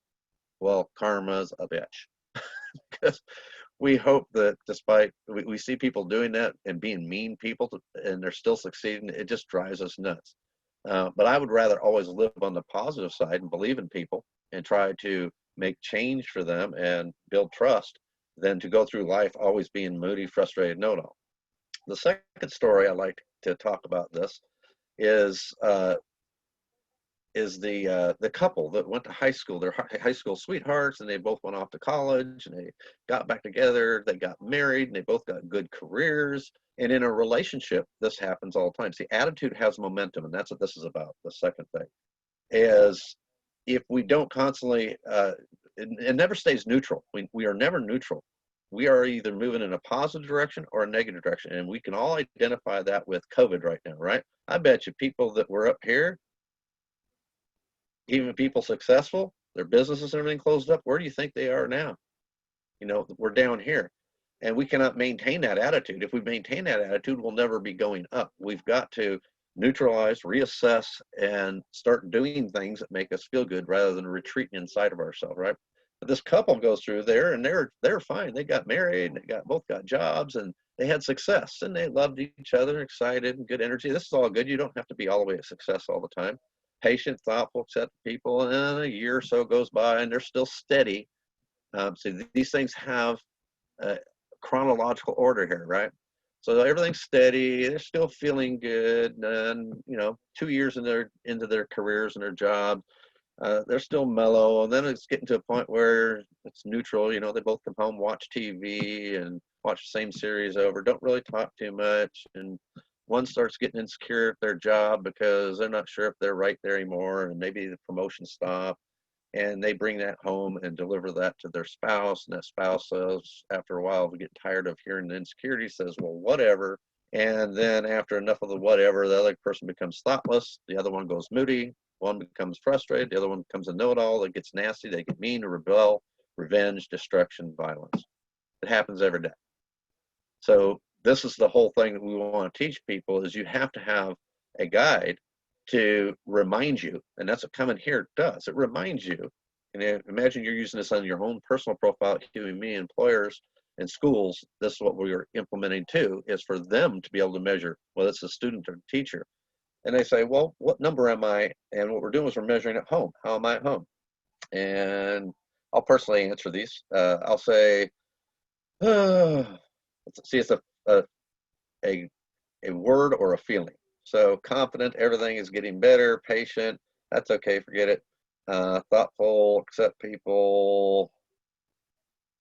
well, karma's a bitch. Because we hope that despite, we see people doing that and being mean people, and they're still succeeding, it just drives us nuts. But I would rather always live on the positive side and believe in people and try to make change for them and build trust than to go through life always being moody, frustrated, know-it-all. The second story I like to talk about this is the couple that went to high school. They're high school sweethearts, and they both went off to college, and they got back together, they got married, and they both got good careers. And in a relationship, this happens all the time. See, attitude has momentum, and that's what this is about. The second thing is, if we don't constantly, it never stays neutral. We are never neutral. We are either moving in a positive direction or a negative direction, and we can all identify that with COVID right now, right? I bet you people that were up here, even people successful, their businesses and everything closed up, where do you think they are now? You know, we're down here, and we cannot maintain that attitude. If we maintain that attitude, we'll never be going up. We've got to neutralize, reassess, and start doing things that make us feel good rather than retreating inside of ourselves, right? This couple goes through there, and they're fine. They got married, they both got jobs, and they had success, and they loved each other, excited, and good energy. This is all good. You don't have to be all the way to success all the time. Patient, thoughtful, accept people, and a year or so goes by, and they're still steady. So these things have a chronological order here, right? So everything's steady. They're still feeling good, and 2 years into their careers and their jobs. They're still mellow, and then it's getting to a point where it's neutral. They both come home, watch TV, and watch the same series over. Don't really talk too much, and one starts getting insecure at their job because they're not sure if they're right there anymore, and maybe the promotion stopped, and they bring that home and deliver that to their spouse, and that spouse says, after a while, we get tired of hearing the insecurity, says, well, whatever. And then after enough of the whatever, the other person becomes thoughtless, the other one goes moody, one becomes frustrated, the other one becomes a know-it-all, that gets nasty, they get mean, rebel, revenge, destruction, violence. It happens every day. So this is the whole thing that we want to teach people, is you have to have a guide to remind you, and that's what Come In Here does. It reminds you, and imagine you're using this on your own personal profile at HueyMe. Employers and schools, this is what we're implementing too, is for them to be able to measure, whether it's a student or a teacher. And they say, well, what number am I? And what we're doing is we're measuring at home. How am I at home? And I'll personally answer these. I'll say, let's see, it's a word or a feeling. So confident, everything is getting better. Patient, that's okay, forget it. Thoughtful, accept people.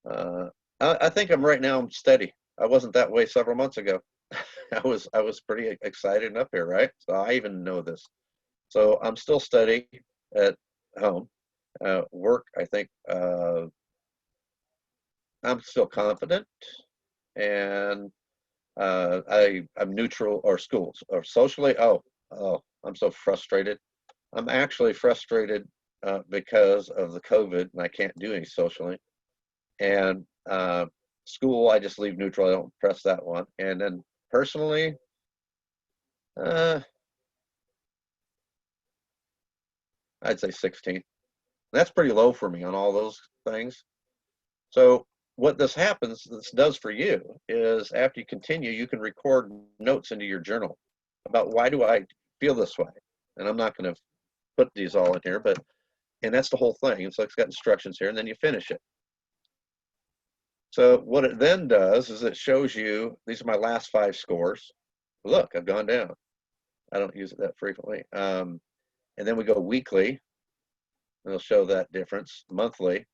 I think right now I'm steady. I wasn't that way several months ago. I was pretty excited and up here, right? So I even know this. So I'm still steady at home. Work, I think I'm still confident, and I'm neutral. Or schools or socially. Oh, I'm so frustrated. I'm actually frustrated because of the COVID, and I can't do any socially. And school, I just leave neutral. I don't press that one. And then personally, I'd say 16. That's pretty low for me on all those things. So what this does for you is, after you continue, you can record notes into your journal about, why do I feel this way? And I'm not going to put these all in here, and that's the whole thing. And so it's got instructions here, and then you finish it. So what it then does is it shows you, these are my last 5 scores. Look, I've gone down. I don't use it that frequently. And then we go weekly, and it'll show that difference. Monthly,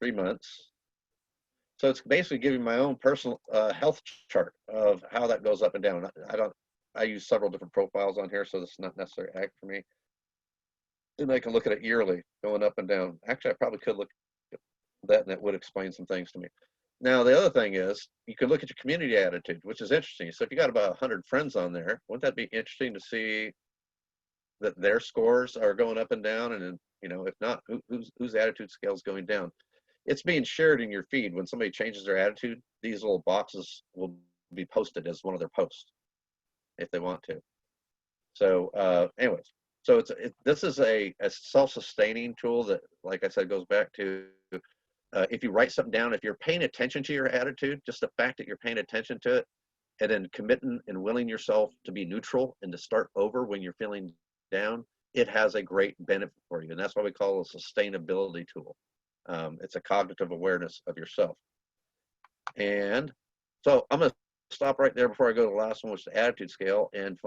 3 months. So it's basically giving my own personal health chart of how that goes up and down. I use several different profiles on here, so this is not necessarily accurate for me. Then I can look at it yearly, going up and down. Actually, I probably could look at that, and that would explain some things to me. Now, the other thing is, you can look at your community attitude, which is interesting. So if you got about 100 friends on there, wouldn't that be interesting to see that their scores are going up and down? And if not, whose attitude scale is going down? It's being shared in your feed. When somebody changes their attitude, these little boxes will be posted as one of their posts if they want to. So anyways, so this is a self-sustaining tool that, like I said, goes back to, if you write something down, if you're paying attention to your attitude, just the fact that you're paying attention to it, and then committing and willing yourself to be neutral and to start over when you're feeling down, it has a great benefit for you. And that's why we call it a sustainability tool. It's a cognitive awareness of yourself. And so I'm going to stop right there before I go to the last one, which is the attitude scale, and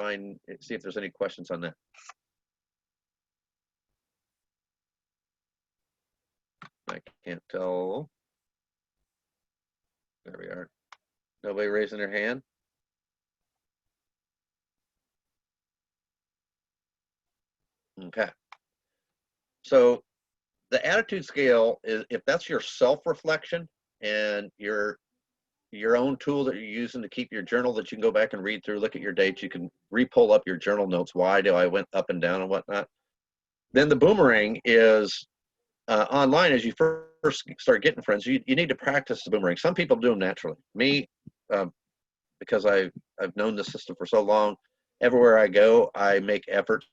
see if there's any questions on that. I can't tell. There we are. Nobody raising their hand? Okay. So the attitude scale is, if that's your self-reflection and your own tool that you're using to keep your journal, that you can go back and read through, look at your dates, you can re-pull up your journal notes, why do I went up and down and whatnot. Then the boomerang is online. As you first start getting friends, you need to practice the boomerang. Some people do them naturally. Me, because I've known the system for so long, everywhere I go, I make efforts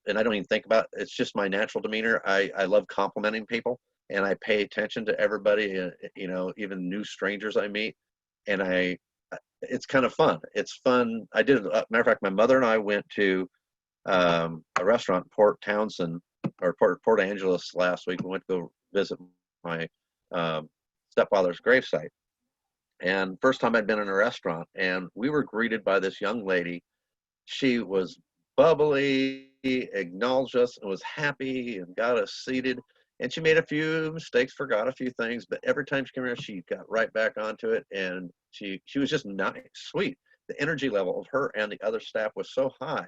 and I don't even think about it. It's just my natural demeanor. I love complimenting people, and I pay attention to everybody, you know, even new strangers I meet. And it's kind of fun. It's fun. I did, matter of fact, my mother and I went to a restaurant in Port Townsend or Port Angeles last week. We went to go visit my stepfather's gravesite. And first time I'd been in a restaurant, and we were greeted by this young lady. She was bubbly, acknowledged us, and was happy, and got us seated. And she made a few mistakes, forgot a few things, but every time she came here, she got right back onto it, and she was just nice, sweet. The energy level of her and the other staff was so high.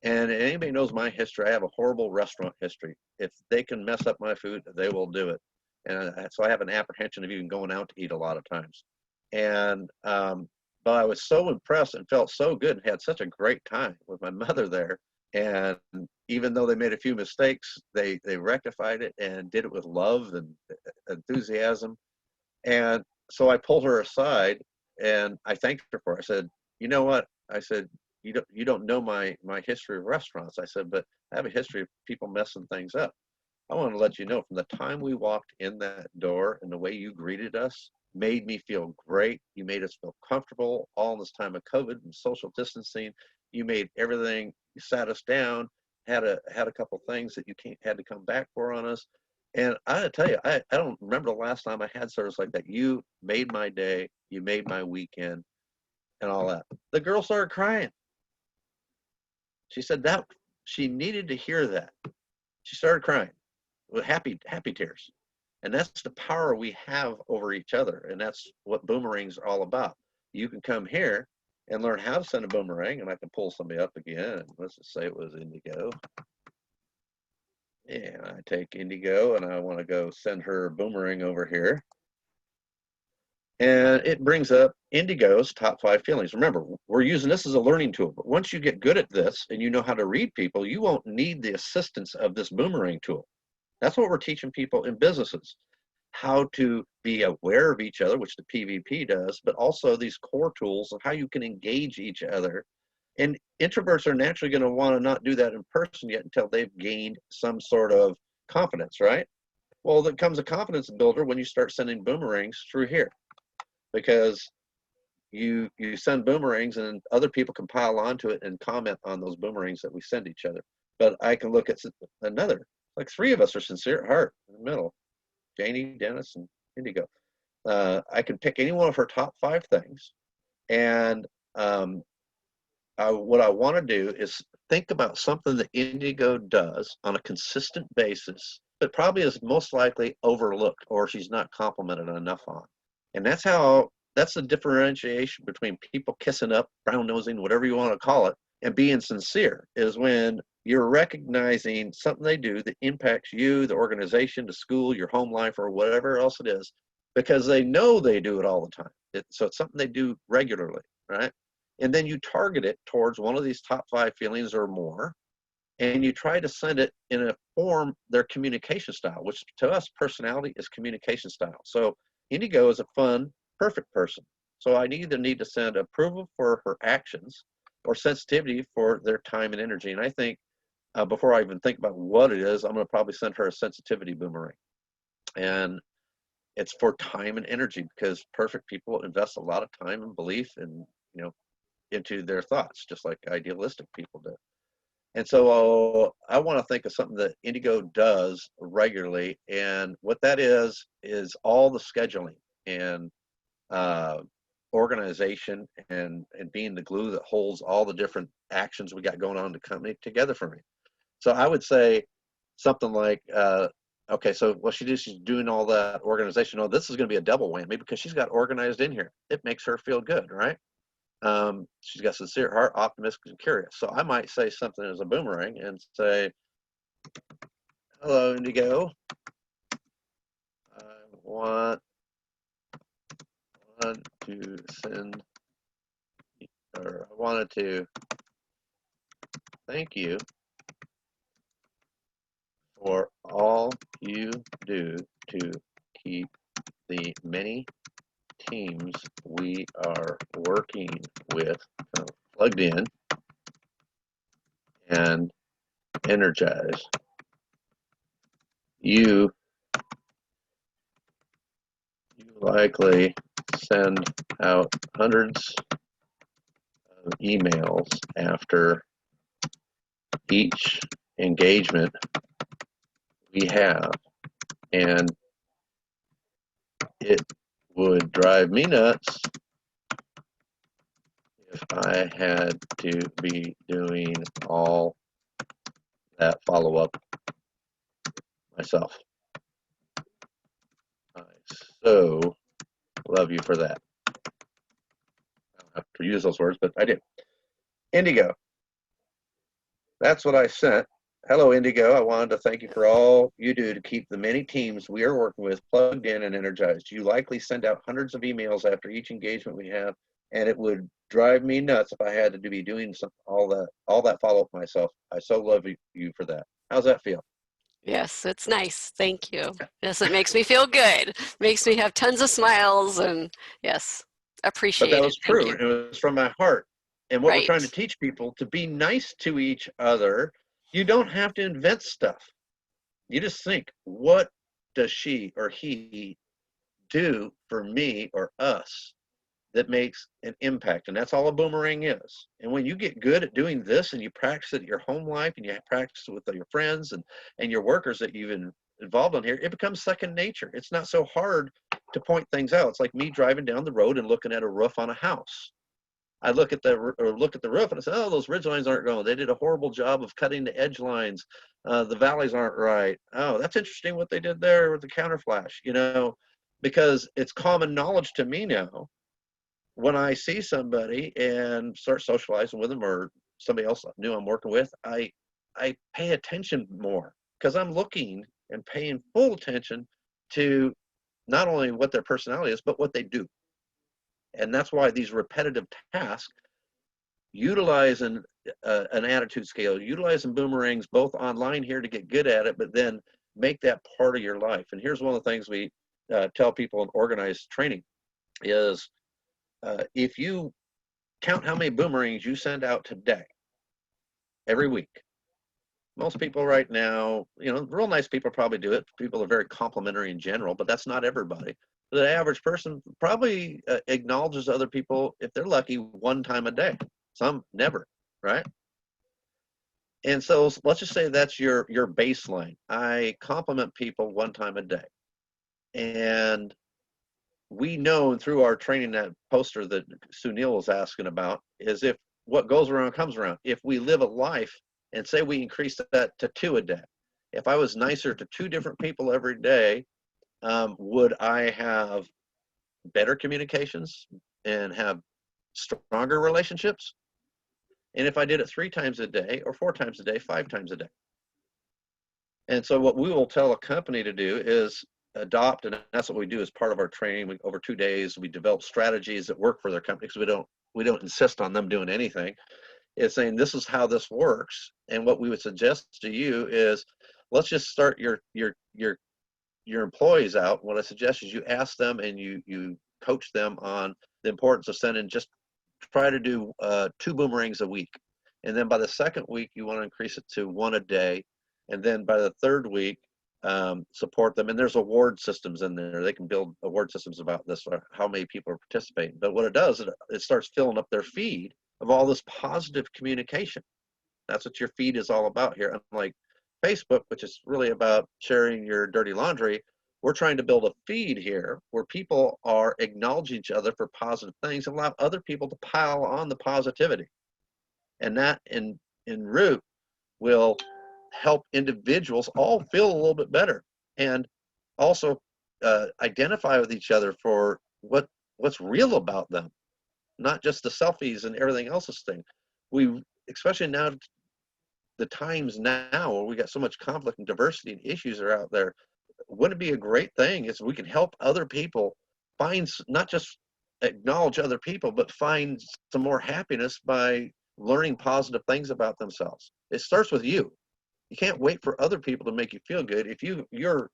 And anybody knows my history, I have a horrible restaurant history. If they can mess up my food, they will do it. And so I have an apprehension of even going out to eat a lot of times. And but I was so impressed and felt so good and had such a great time with my mother there. And even though they made a few mistakes, they rectified it and did it with love and enthusiasm. And so I pulled her aside and I thanked her for it. I said, you know what? I said, you don't know my history of restaurants. I said, but I have a history of people messing things up. I want to let you know from the time we walked in that door and the way you greeted us made me feel great. You made us feel comfortable all in this time of COVID and social distancing. You made everything, you sat us down, had a couple things that you had to come back for on us. And I gotta tell you, I don't remember the last time I had service like that. You made my day, you made my weekend and all that. The girl started crying. She said that she needed to hear that. She started crying with happy tears. And that's the power we have over each other. And that's what boomerangs are all about. You can come here and learn how to send a boomerang, and I can pull somebody up again. Let's just say it was Indigo. And I take Indigo and I want to go send her a boomerang over here. And it brings up Indigo's top 5 feelings. Remember, we're using this as a learning tool, but once you get good at this and you know how to read people, you won't need the assistance of this boomerang tool. That's what we're teaching people in businesses, how to be aware of each other, which the PVP does, but also these core tools of how you can engage each other. And introverts are naturally going to want to not do that in person yet until they've gained some sort of confidence, right? Well, there comes a confidence builder when you start sending boomerangs through here, because you send boomerangs and other people can pile onto it and comment on those boomerangs that we send each other. But I can look at another, like 3 of us are sincere at heart in the middle, Janie, Dennis, and Indigo. I can pick any one of her top 5 things, and what I want to do is think about something that Indigo does on a consistent basis, but probably is most likely overlooked or she's not complimented enough on. And that's the differentiation between people kissing up, brown nosing, whatever you want to call it, and being sincere, is when you're recognizing something they do that impacts you, the organization, the school, your home life, or whatever else it is, because they know they do it all the time. So it's something they do regularly, right? And then you target it towards one of these top 5 feelings or more, and you try to send it in a form, their communication style, which to us, personality is communication style. So Indigo is a fun, perfect person. So I either need to send approval for her actions or sensitivity for their time and energy. And I think before I even think about what it is, I'm going to probably send her a sensitivity boomerang. And it's for time and energy, because perfect people invest a lot of time and belief and, into their thoughts, just like idealistic people do. And so I want to think of something that Indigo does regularly. And what that is all the scheduling and organization and being the glue that holds all the different actions we got going on in the company together for me. So I would say something like, okay, so what she does, she's doing all that organization. Oh, this is going to be a double whammy because she's got organized in here. It makes her feel good, right? She's got sincere heart, optimistic, and curious. So I might say something as a boomerang and say, hello, Indigo. I want to send, or I wanted to thank you for all you do to keep the many teams we are working with plugged in and energize, you likely send out hundreds of emails after each engagement we have, and it would drive me nuts if I had to be doing all that follow-up myself. I so love you for that. I don't have to use those words, but I did. Indigo. That's what I sent. Hello, Indigo. I wanted to thank you for all you do to keep the many teams we are working with plugged in and energized. You likely send out hundreds of emails after each engagement we have, and it would drive me nuts if I had to be doing all that follow-up myself. I so love you for that. How's that feel? Yes, it's nice. Thank you. Yes, it makes me feel good. Makes me have tons of smiles and yes, appreciate But that it. was Thank true. you. It was from my heart. And what we're trying to Right. teach people to be nice to each other. You don't have to invent stuff. You just think, what does she or he do for me or us that makes an impact? And that's all a boomerang is. And when you get good at doing this and you practice it in your home life and you practice it with your friends and your workers that you've been involved on here, it becomes second nature. It's not so hard to point things out. It's like me driving down the road and looking at a roof on a house. I look at the roof and I say, oh, those ridge lines aren't going. They did a horrible job of cutting the edge lines. The valleys aren't right. Oh, that's interesting what they did there with the counterflash, because it's common knowledge to me now. When I see somebody and start socializing with them or somebody else new I'm working with, I pay attention more because I'm looking and paying full attention to not only what their personality is, but what they do. And that's why these repetitive tasks, utilizing an attitude scale, utilizing boomerangs both online here to get good at it, but then make that part of your life. And here's one of the things we tell people in organized training is if you count how many boomerangs you send out today, every week. Most people right now, real nice people probably do it. People are very complimentary in general, but that's not everybody. The average person probably acknowledges other people, if they're lucky, one time a day. Some never, right? And so let's just say that's your baseline. I compliment people one time a day. And we know through our training, that poster that Sunil was asking about is if what goes around comes around. If we live a life and say we increase that to 2 a day, if I was nicer to 2 different people every day, would I have better communications and have stronger relationships? And if I did it 3 times a day or 4 times a day, 5 times a day. And so what we will tell a company to do is adopt, and that's what we do as part of our training. Over 2 days, we develop strategies that work for their company because we don't insist on them doing anything. It's saying this is how this works. And what we would suggest to you is let's just start your employees out. What I suggest is you ask them and you coach them on the importance of sending, just try to do 2 boomerangs a week. And then by the second week, you want to increase it to 1 a day. And then by the third week, support them. And there's award systems in there. They can build award systems about this, how many people are participating. But what it does, it starts filling up their feed of all this positive communication. That's what your feed is all about here. Unlike Facebook, which is really about sharing your dirty laundry, we're trying to build a feed here where people are acknowledging each other for positive things and allow other people to pile on the positivity. And that in root will help individuals all feel a little bit better and also identify with each other for what's real about them, not just the selfies and everything else's thing. We, especially now, the times now where we got so much conflict and diversity and issues are out there, wouldn't it be a great thing is we can help other people find, not just acknowledge other people, but find some more happiness by learning positive things about themselves. It starts with you. You can't wait for other people to make you feel good. If you're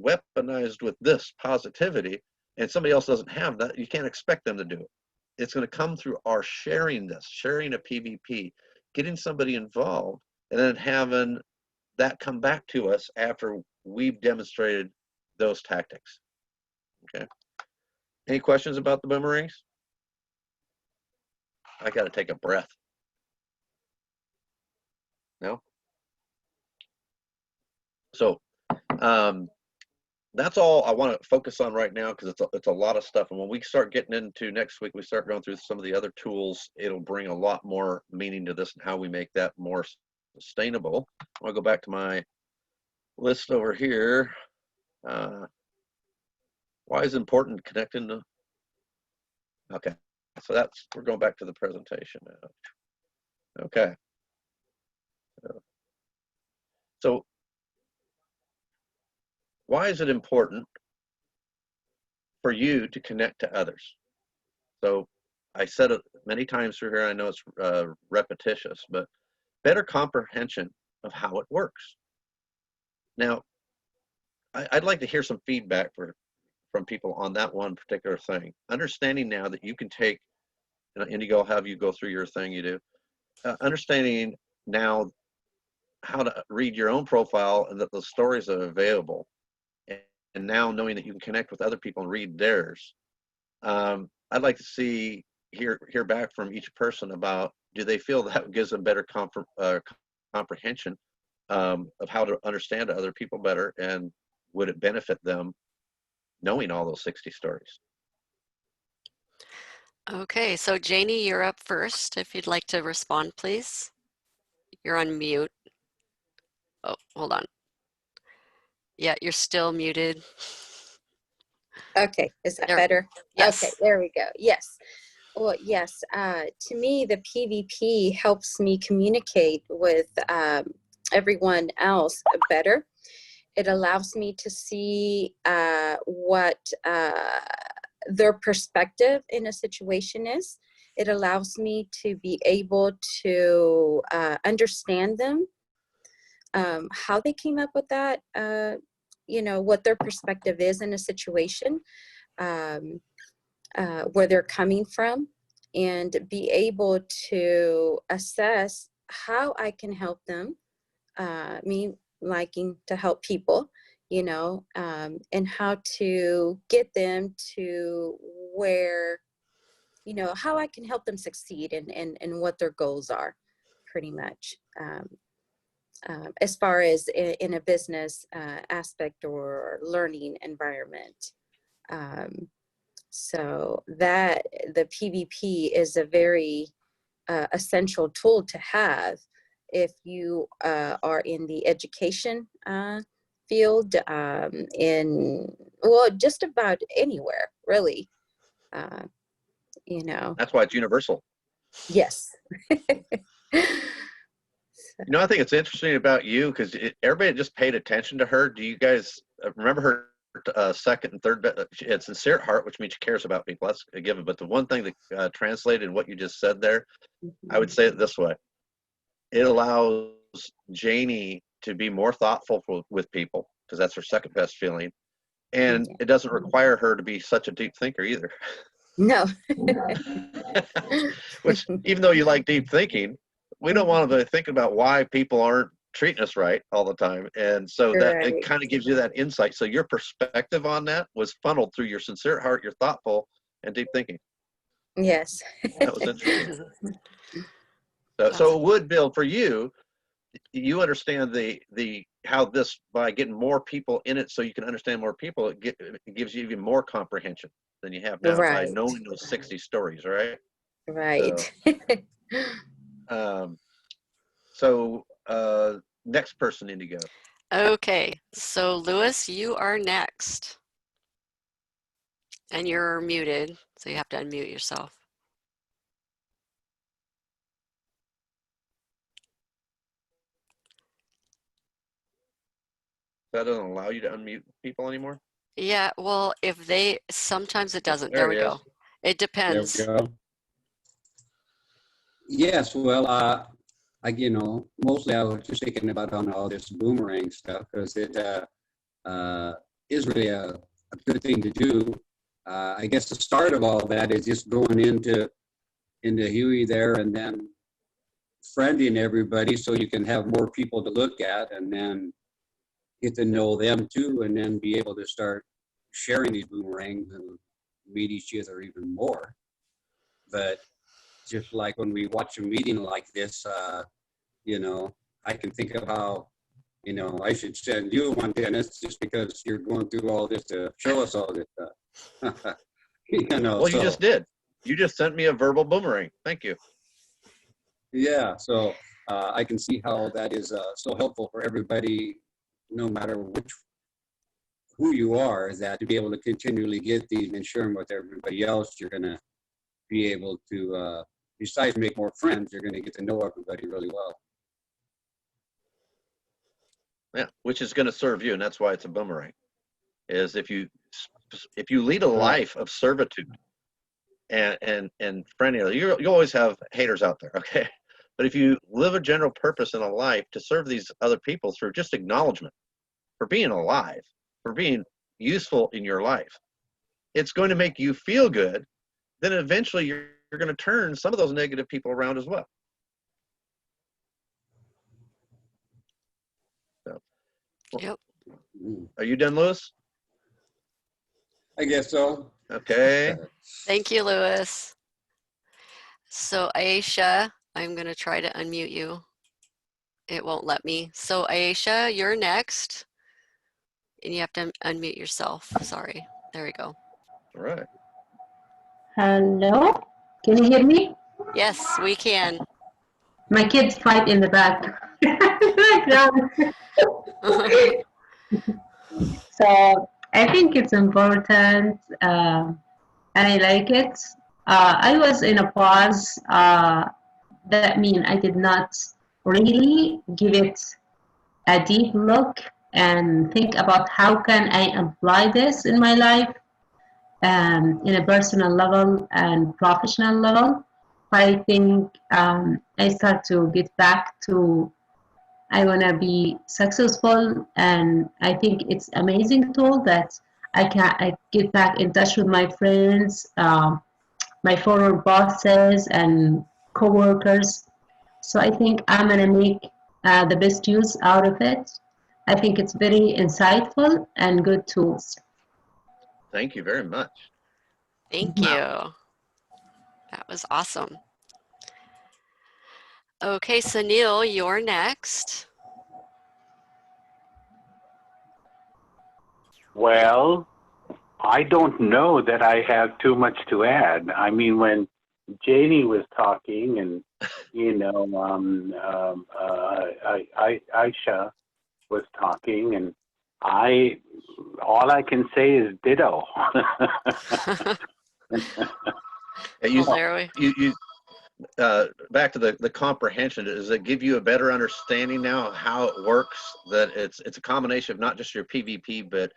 weaponized with this positivity and somebody else doesn't have that, you can't expect them to do it. It's going to come through our sharing a PVP, getting somebody involved and then having that come back to us after we've demonstrated those tactics. Okay. Any questions about the boomerangs? I got to take a breath. No? So that's all I want to focus on right now, because it's a lot of stuff. And when we start getting into next week, we start going through some of the other tools, it'll bring a lot more meaning to this and how we make that more sustainable. I'll go back to my list over here. Why is it important connecting to? Okay, so we're going back to the presentation now. Okay. So why is it important for you to connect to others? So I said it many times through here, I know it's repetitious, but better comprehension of how it works. Now, I'd like to hear some feedback from people on that one particular thing. Understanding now that you can take, Indigo, I'll have you go through your thing you do. Understanding now how to read your own profile and that the stories are available. And now knowing that you can connect with other people and read theirs. I'd like to hear back from each person about, do they feel that gives them better comprehension of how to understand other people better, and would it benefit them knowing all those 60 stories? Okay, so Janie, you're up first. If you'd like to respond, please. You're on mute. Oh, hold on. Yeah, you're still muted. Okay, is that There. better? Yes. Okay, there we go. Yes. Well, yes. To me, the PvP helps me communicate with everyone else better. It allows me to see what their perspective in a situation is. It allows me to be able to understand them, how they came up with that, what their perspective is in a situation, where they're coming from, and be able to assess how I can help them, me liking to help people, and how to get them to where, how I can help them succeed and what their goals are, pretty much. As far as in a business aspect or learning environment. So that the PvP is a very essential tool to have if you are in the education field, just about anywhere, really. That's why it's universal. Yes. I think it's interesting about you, because everybody just paid attention to her. Do you guys remember her second and third? It's sincere at heart, which means she cares about people. That's a given. But the one thing that translated what you just said there, I would say it this way. It allows Janie to be more thoughtful with people, because that's her second best feeling. And it doesn't require her to be such a deep thinker either. No. Which, even though you like deep thinking, we don't want to be thinking about why people aren't treating us right all the time. And so that Right. it kind of gives you that insight. So your perspective on that was funneled through your sincere heart, your thoughtful and deep thinking. Yes. That was interesting. So it would, Bill, for you, you understand how this, by getting more people in it so you can understand more people, it gives you even more comprehension than you have now by knowing those 60 stories, right? Right. So next person, Indigo. Okay, so Lewis, you are next. And you're muted, so you have to unmute yourself. That doesn't allow you to unmute people anymore? Yeah, well, sometimes it doesn't. There There we he go. is. It depends. There we go. Yes, well, mostly I was just thinking about on all this boomerang stuff, because it is really a good thing to do. I guess the start of all that is just going into HueyMe there, and then friending everybody so you can have more people to look at and then get to know them too, and then be able to start sharing these boomerangs and meet each other even more. But just like when we watch a meeting like this, you know, I can think of how, you know, I should send you one, Dennis, just because you're going through all this to show us all this stuff. You know, Well, so, you just did. You just sent me a verbal boomerang. Thank you. yeah, so I can see how that is so helpful for everybody, no matter who you are, is that to be able to continually get these and share them with everybody else, you're going to be able to, besides make more friends, you're going to get to know everybody really well. Yeah, which is going to serve you, and that's why it's a boomerang. Is if you lead a life of servitude and friendly, you always have haters out there, okay? But if you live a general purpose in a life to serve these other people through just acknowledgement for being alive, for being useful in your life, it's going to make you feel good. Then eventually you're going to turn some of those negative people around as well. So, Yep. are you done, Lewis? I guess so. Okay. Thank you, Lewis. So Aisha, I'm going to try to unmute you. It won't let me. So Aisha, you're next. And you have to unmute yourself. Sorry. There we go. All right. Hello? Can you hear me? Yes, we can. My kids fight in the back. So I think it's important, and I like it. I was in a pause. That means I did not really give it a deep look and think about how can I apply this in my life, in a personal level and professional level. I think I start to get back to I want to be successful, and I think it's amazing tool that I get back in touch with my friends, my former bosses and coworkers. So I think I'm gonna make the best use out of it. I think it's very insightful and good tools. Thank you very much. Thank you. That was awesome. Okay, Sunil, you're next. Well, I don't know that I have too much to add. I mean, when Janie was talking and, you know, Aisha was talking, and all I can say is ditto. You, Well, there we you back to the comprehension. Does it give you a better understanding now of how it works? That it's a combination of not just your PvP, but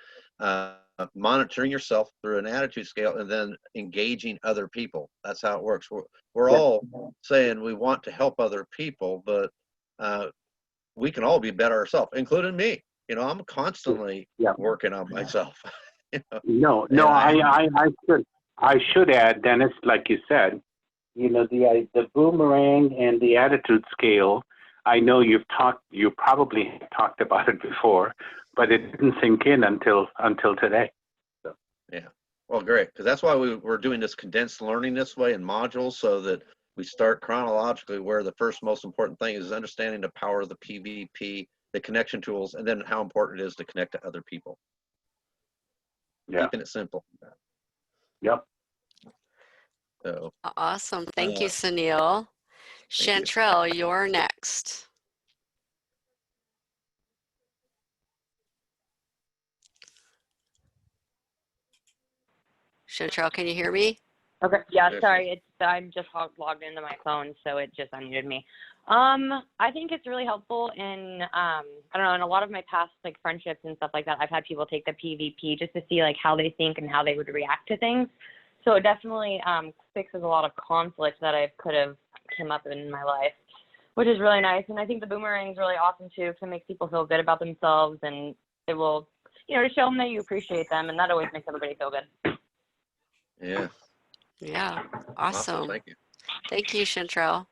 monitoring yourself through an attitude scale and then engaging other people. That's how it works. We're all saying we want to help other people, but we can all be better ourselves, including me. You know, I'm constantly working on myself. You know? No, I should add, Dennis, like you said, you know, the boomerang and the attitude scale. I know you probably talked about it before, but it didn't sink in until today. So. Yeah, well, great, because that's why we're doing this condensed learning this way in modules, so that we start chronologically where the first most important thing is understanding the power of the PvP, the connection tools, and then how important it is to connect to other people. Yeah. Keeping it simple. Yep. So, awesome. Thank you, Sunil. Chantrell, you're next. Chantrell, can you hear me? Okay. Yeah, sorry. I'm just logged into my phone, so it just unmuted me. I think it's really helpful in I don't know, in a lot of my past like friendships and stuff like that, I've had people take the PvP just to see like how they think and how they would react to things. So it definitely fixes a lot of conflict that I could have come up in my life, which is really nice. And I think the boomerang is really awesome too, to make people feel good about themselves, and it will, you know, to show them that you appreciate them, and that always makes everybody feel good. yeah. Yeah, awesome. Thank you. Thank you, Chantrell.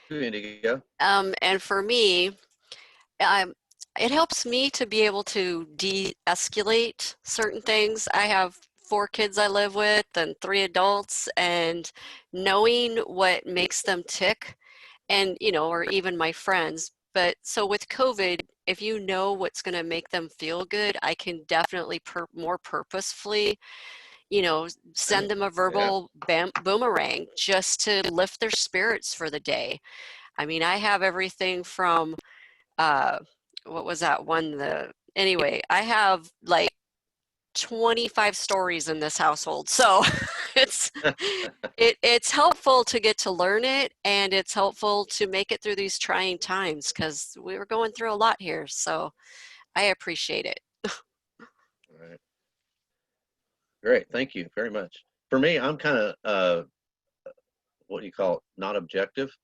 Indigo. And for me, it helps me to be able to de-escalate certain things. I have 4 kids I live with and 3 adults, and knowing what makes them tick, and or even my friends. But so with COVID, if you know what's going to make them feel good, I can definitely more purposefully, send them a verbal boomerang just to lift their spirits for the day. I mean, I have everything from what was that one? Anyway, I have like 25 stories in this household. So it's it's helpful to get to learn it, and it's helpful to make it through these trying times because we were going through a lot here. So I appreciate it. All right. Great. Thank you very much. For me, I'm kind of, what do you call it? Not objective.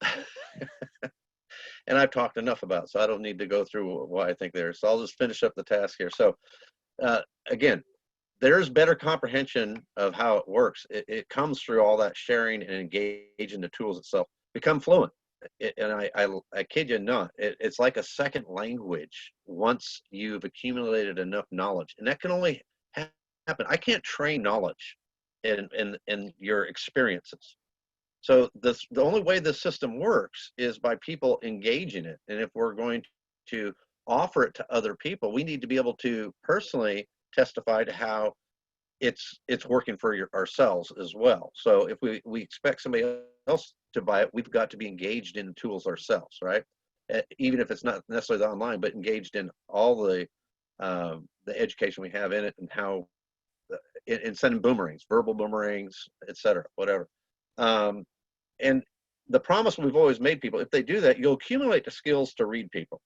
And I've talked enough about it, so I don't need to go through why I think there. So I'll just finish up the task here. So again, there's better comprehension of how it works. It comes through all that sharing and engaging the tools itself. Become fluent. And I kid you not, it's like a second language once you've accumulated enough knowledge. And that can only happen. I can't train knowledge in your experiences. So the only way this system works is by people engaging it. And if we're going to offer it to other people, we need to be able to personally testify to how it's working for ourselves as well. So if we expect somebody else to buy it, we've got to be engaged in the tools ourselves, right? Even if it's not necessarily online, but engaged in all the education we have in it, and how in sending boomerangs, verbal boomerangs, etc., whatever. And the promise we've always made people, if they do that, you'll accumulate the skills to read people.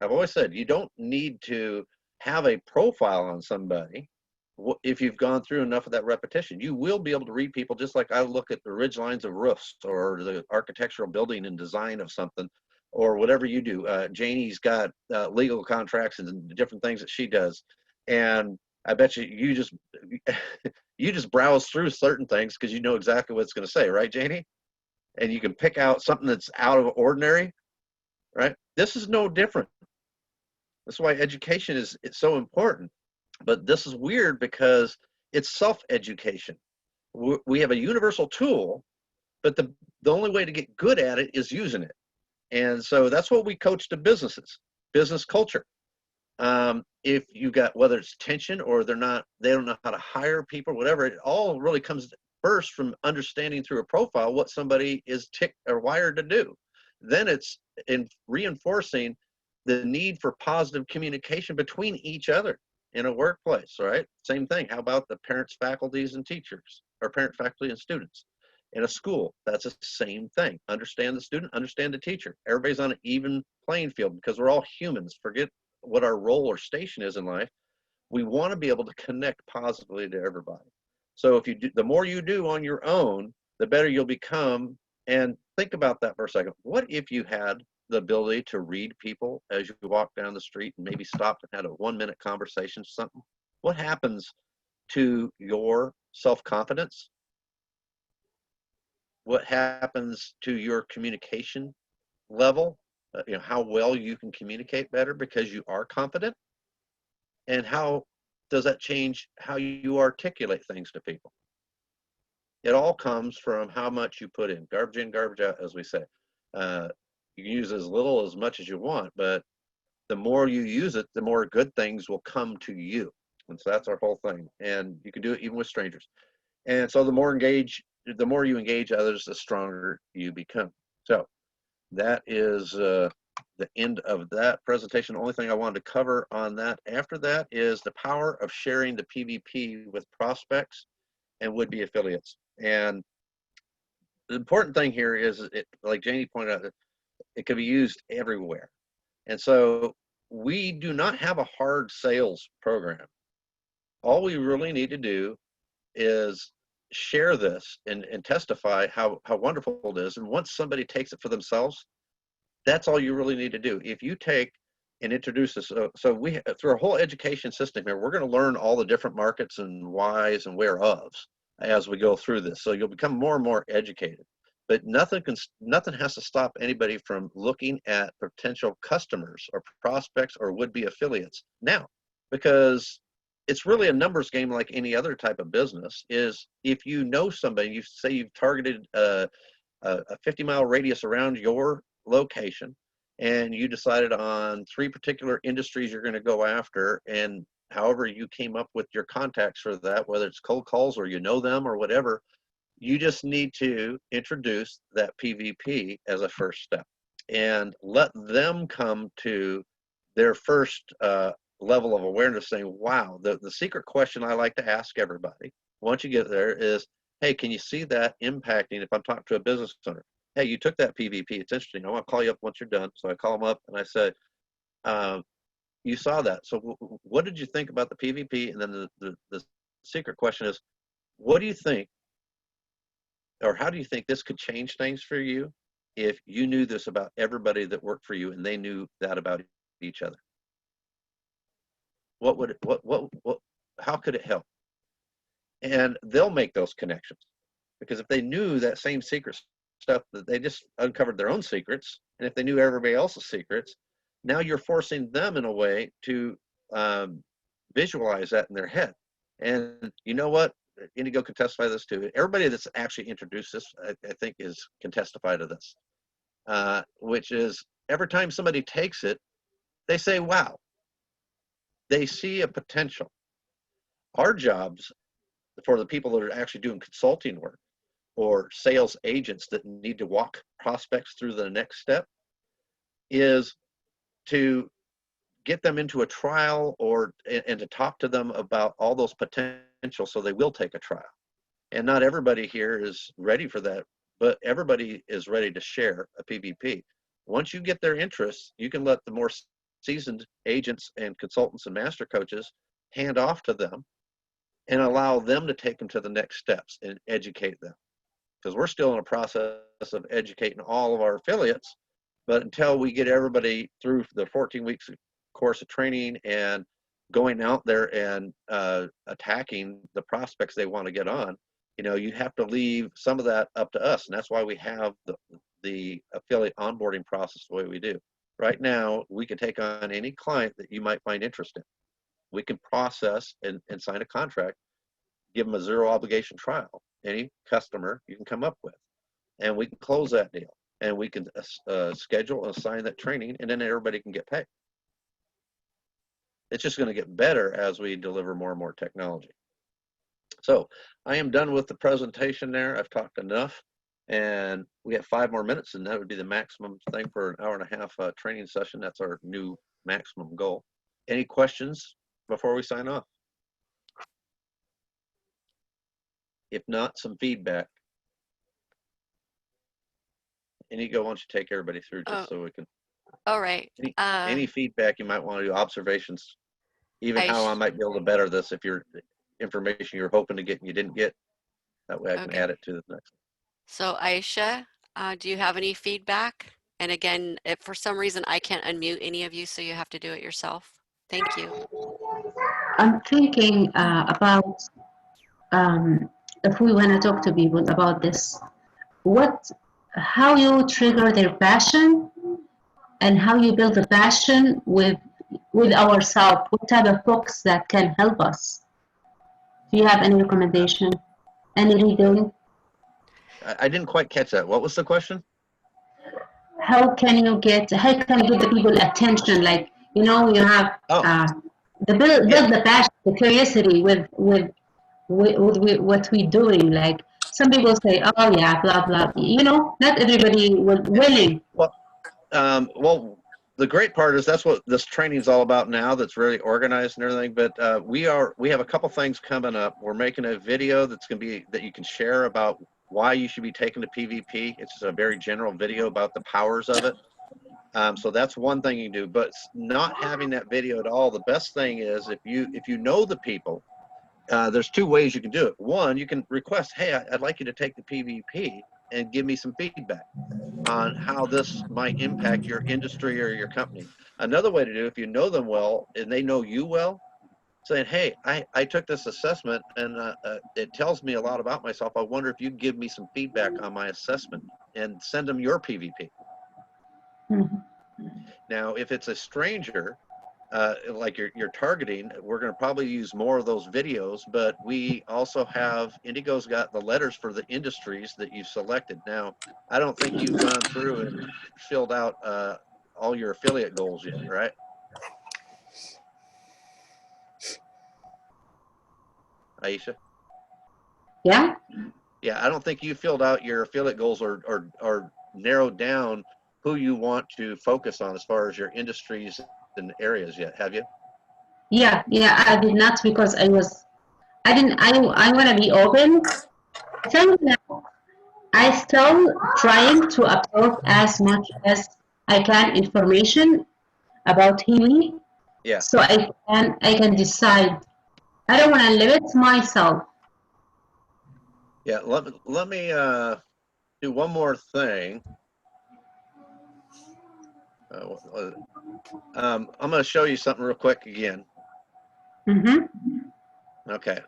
I've always said you don't need to have a profile on somebody if you've gone through enough of that repetition. You will be able to read people, just like I look at the ridge lines of roofs or the architectural building and design of something, or whatever you do. Janie's got legal contracts and different things that she does. And I bet you just you just browse through certain things because you know exactly what it's going to say, right, Janie? And you can pick out something that's out of ordinary, right? This is no different. That's why education is so important. But this is weird because it's self-education. We have a universal tool, but the only way to get good at it is using it. And so that's what we coach to businesses, business culture. If you got, whether it's tension or they don't know how to hire people, whatever, it all really comes first from understanding through a profile what somebody is ticked or wired to do. Then it's in reinforcing the need for positive communication between each other in a workplace, right? Same thing. How about the parents, faculties, and teachers, or parent, faculty, and students? In a school, that's the same thing. Understand the student, understand the teacher. Everybody's on an even playing field because we're all humans. Forget what our role or station is in life. We want to be able to connect positively to everybody. So if you do, the more you do on your own, the better you'll become. And think about that for a second. What if you had the ability to read people as you walk down the street and maybe stopped and had a 1-minute conversation, something? What happens to your self-confidence? What happens to your communication level? How well you can communicate better because you are confident? And how does that change how you articulate things to people? It all comes from how much you put in. Garbage in, garbage out, as we say. You can use as little as much as you want, but the more you use it, the more good things will come to you. And so that's our whole thing. And you can do it even with strangers. And so the more you engage others, the stronger you become. So that is the end of that presentation. The only thing I wanted to cover on that after that is the power of sharing the PVP with prospects and would-be affiliates. And the important thing here is, like Janie pointed out, it can be used everywhere. And so we do not have a hard sales program. All we really need to do is share this and testify how wonderful it is. And once somebody takes it for themselves, that's all you really need to do. If you take and introduce this, so we, through our whole education system here, we're going to learn all the different markets and whys and whereofs as we go through this. So you'll become more and more educated. But nothing has to stop anybody from looking at potential customers or prospects or would-be affiliates now, because it's really a numbers game like any other type of business. Is if you know somebody, you say you've targeted a 50-mile radius around your location, and you decided on 3 particular industries you're going to go after, and however you came up with your contacts for that, whether it's cold calls or you know them or whatever, you just need to introduce that PVP as a first step and let them come to their first level of awareness, saying, wow, the secret question I like to ask everybody once you get there is, hey, can you see that impacting, if I'm talking to a business owner, hey, you took that PVP, it's interesting, I want to call you up once you're done. So I call them up and I said, you saw that, so what did you think about the PVP? And then the secret question is, what do you think, or how do you think this could change things for you if you knew this about everybody that worked for you and they knew that about each other? What would it, how could it help? And they'll make those connections, because if they knew that same secret stuff, that they just uncovered their own secrets, and if they knew everybody else's secrets, now you're forcing them in a way to visualize that in their head. And you know what? Indigo can testify to this too. Everybody that's actually introduced this, I think, can testify to this, which is every time somebody takes it, they say, wow, they see a potential. Our jobs for the people that are actually doing consulting work or sales agents that need to walk prospects through the next step is to get them into a trial and to talk to them about all those potential so they will take a trial. And not everybody here is ready for that, but everybody is ready to share a PVP. Once you get their interest, you can let the more seasoned agents and consultants and master coaches hand off to them and allow them to take them to the next steps and educate them. Because we're still in a process of educating all of our affiliates, but until we get everybody through the 14 weeks course of training and going out there and attacking the prospects they want to get on, you have to leave some of that up to us. And that's why we have the affiliate onboarding process the way we do. Right now, we can take on any client that you might find interesting. We can process and sign a contract, give them a 0 obligation trial, any customer you can come up with, and we can close that deal, and we can schedule and assign that training, and then everybody can get paid. It's just going to get better as we deliver more and more technology. So I am done with the presentation there. I've talked enough, and we have 5 more minutes, and that would be the maximum thing for an hour and a half training session. That's our new maximum goal. Any questions before we sign off? If not, some feedback. Inigo, why don't you take everybody through just so we can. All right. Any feedback you might want to do, observations, even how I might be able to better this if your information you're hoping to get and you didn't get. That way I can add it to the next one. So Aisha, do you have any feedback? And again, if for some reason I can't unmute any of you, so you have to do it yourself. Thank you. I'm thinking about if we want to talk to people about this, how you trigger their passion and how you build a passion with ourselves. What type of books that can help us? Do you have any recommendation? Any reading? I didn't quite catch that. What was the question? How can you give the people attention? Like, you have build the passion, the curiosity with what we're doing. Like, some people say, oh yeah, blah blah. Not everybody was willing. Well, the great part is that's what this training is all about now. That's really organized and everything. But we have a couple things coming up. We're making a video that you can share about why you should be taking the PVP. It's just a very general video about the powers of it. So that's one thing you can do. But not having that video at all, the best thing is if you know the people. There's 2 ways you can do it. One, you can request, hey, I'd like you to take the PVP and give me some feedback on how this might impact your industry or your company. Another way to do it, if you know them well and they know you well, saying, hey, I took this assessment and it tells me a lot about myself. I wonder if you'd give me some feedback on my assessment and send them your PVP. Mhm. Now, if it's a stranger, like you're targeting, we're going to probably use more of those videos, but we also have, Indigo's got the letters for the industries that you've selected. Now, I don't think you've gone through and filled out all your affiliate goals yet, right? Aisha? Yeah. Yeah, I don't think you filled out your affiliate goals or narrowed down who you want to focus on as far as your industries and areas yet, have you? Yeah. Yeah. I did not because I didn't. I want to be open. Tell you now, I still trying to absorb as much as I can information about HueyMe, Yeah. so I can decide. I don't want to limit myself. Yeah, let me do one more thing. I'm going to show you something real quick again. Mm-hmm. Okay.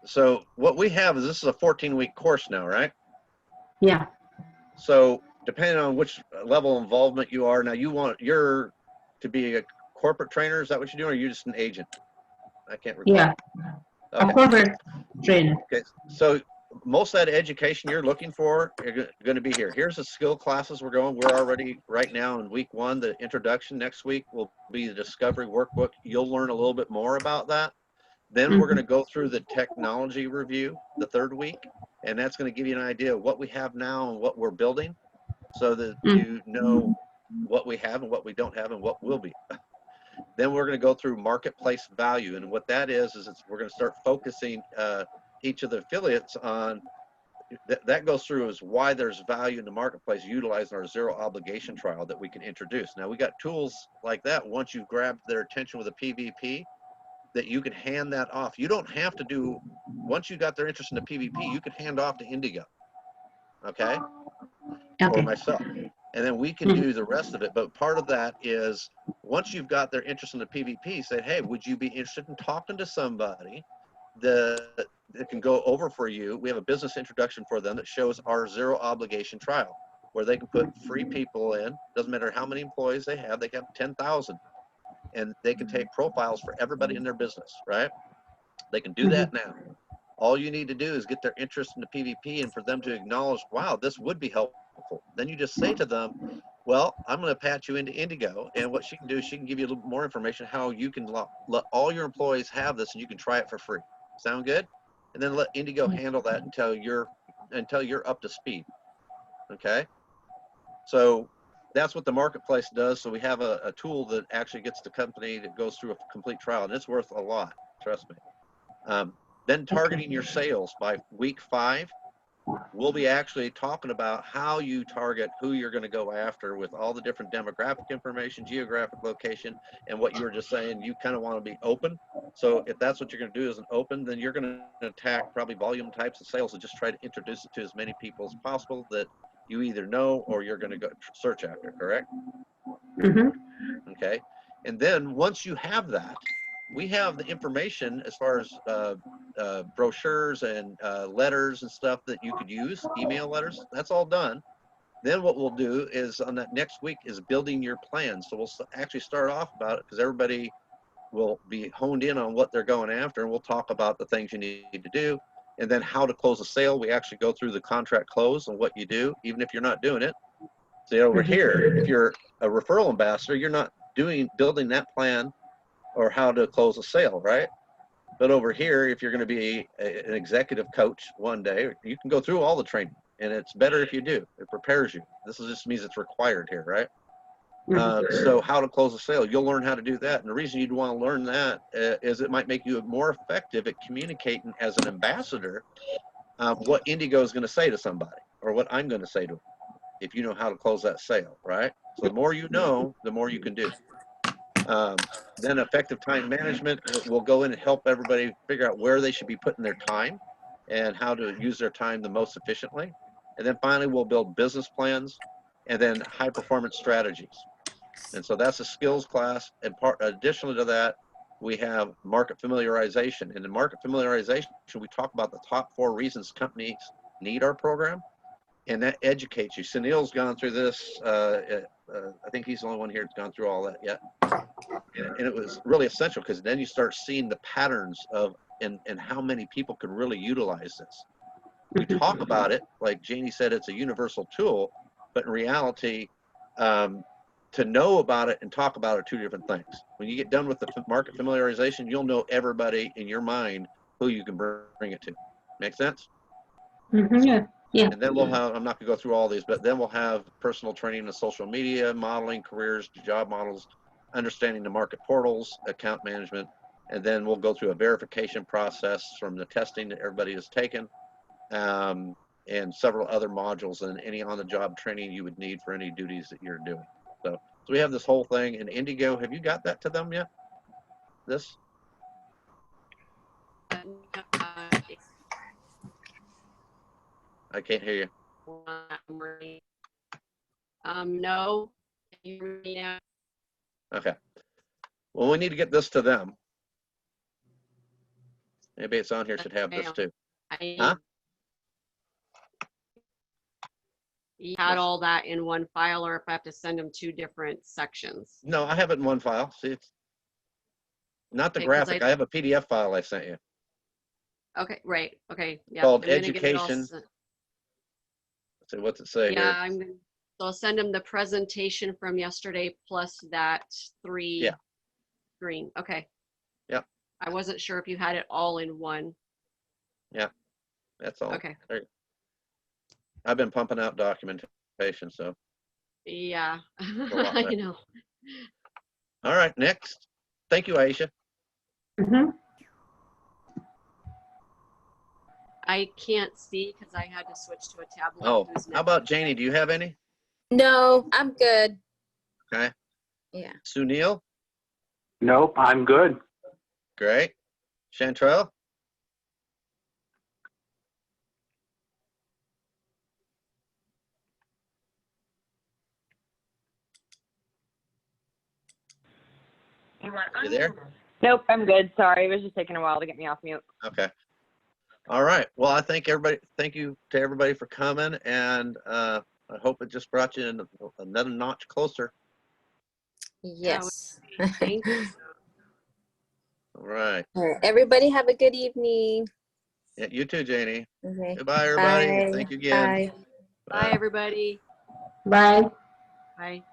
So what we have is this is a 14-week course now, right? Yeah. So depending on which level of involvement you are, now you're to be a corporate trainer, is that what you're doing, or are you just an agent? I can't recall. Yeah. A Okay. corporate trainer. Okay. So most of that education you're looking for are going to be here. Here's the skill classes we're going. We're already right now in week 1, the introduction. Next week will be the discovery workbook. You'll learn a little bit more about that. Then we're going to go through the technology review the 3rd week, and that's going to give you an idea of what we have now and what we're building, so that you know what we have and what we don't have and what will be. Then we're going to go through marketplace value, and what that is we're going to start focusing each of the affiliates on. That goes through is why there's value in the marketplace utilizing our zero obligation trial that we can introduce. Now we got tools like that once you've grabbed their attention with a PVP, that you can hand that off. You don't have to do, once you got their interest in the PVP, you can hand off to Indigo, okay? Or myself. And then we can do the rest of it. But part of that is once you've got their interest in the PVP, say, hey, would you be interested in talking to somebody that can go over for you? We have a business introduction for them that shows our zero obligation trial, where they can put free people in. Doesn't matter how many employees they have 10,000. And they can take profiles for everybody in their business, right? They can do that now. All you need to do is get their interest in the PVP and for them to acknowledge, wow, this would be helpful. Then you just say to them, well, I'm going to patch you into Indigo. And what she can do is she can give you a little more information how you can let all your employees have this and you can try it for free. Sound good? And then let Indigo handle that until you're up to speed. Okay? So that's what the marketplace does. So we have a tool that actually gets the company that goes through a complete trial, and it's worth a lot, trust me. Then targeting your sales by week 5, we'll be actually talking about how you target who you're going to go after with all the different demographic information, geographic location, and what you were just saying, you kind of want to be open. So if that's what you're going to do as an open, then you're going to attack probably volume types of sales and just try to introduce it to as many people as possible that you either know or you're going to go search after, correct? Okay. And then once you have that, we have the information as far as brochures and letters and stuff that you could use, email letters, that's all done. Then what we'll do is on that next week is building your plan. So we'll actually start off about it because everybody will be honed in on what they're going after, and we'll talk about the things you need to do. And then how to close a sale. We actually go through the contract close and what you do, even if you're not doing it. So over here, if you're a referral ambassador, you're not building that plan or how to close a sale, right? But over here, if you're going to be an executive coach one day, you can go through all the training, and it's better if you do. It prepares you. This just means it's required here, right? So how to close a sale, you'll learn how to do that. And the reason you'd want to learn that is it might make you more effective at communicating as an ambassador what Indigo is going to say to somebody or what I'm going to say to them, if you know how to close that sale, right? So the more you know, the more you can do. Then effective time management will go in and help everybody figure out where they should be putting their time and how to use their time the most efficiently. And then finally, we'll build business plans and then high performance strategies. And so that's a skills class. And additionally to that, we have market familiarization. And in market familiarization, we talk about the top 4 reasons companies need our program. and that educates you. Sunil's gone through this. I think he's the only one here that's gone through all that yet. And it was really essential because then you start seeing the patterns of and how many people could really utilize this. We talk about it, like Janie said, it's a universal tool, but in reality, to know about it and talk about it are two different things. When you get done with the market familiarization, you'll know everybody in your mind who you can bring it to. Make sense? Yeah. Yeah. And then we'll have, I'm not gonna go through all these, but then we'll have personal training in social media, modeling, careers, job models, understanding the market portals, account management, and then we'll go through a verification process from the testing that everybody has taken, and several other modules and any on-the-job training you would need for any duties that you're doing. So we have this whole thing in Indigo. Have you got that to them yet? This? I can't hear you. No. Can you hear me now? Okay. Well, we need to get this to them. Maybe it's on here, should have this too. Huh? You had all that in one file, or if I have to send them two different sections. No, I have it in one file. See, it's not the Okay, 'cause graphic. I have a PDF file I sent you. Okay, right. Okay. Yeah. Called I'm gonna get it all Education. sent. Let's see, what's it say Yeah, here? I'm gonna. So I'll send them the presentation from yesterday plus that three screen. Okay. Yep. I wasn't sure if you had it all in one. Yeah, that's all. Okay. There you go. I've been pumping out documentation, so. Yeah. lot better. You know. All right, next. Thank you, Aisha. I can't see because I had to switch to a tablet. Oh, Who's how next? about Janie? Do you have any? No, I'm good. Okay. Yeah. Sunil? Nope, I'm good. Great. Chantrell? You there? Nope, I'm good. Sorry, it was just taking a while to get me off mute. Okay. All right. Well, I thank everybody. Thank you to everybody for coming, and I hope it just brought you in another notch closer. Yes. Thank you. All right. All right. Everybody have a good evening. Yeah, you too, Janie. Okay. Goodbye, everybody. Bye. Thank you again. Bye. Bye, everybody. Bye. Bye.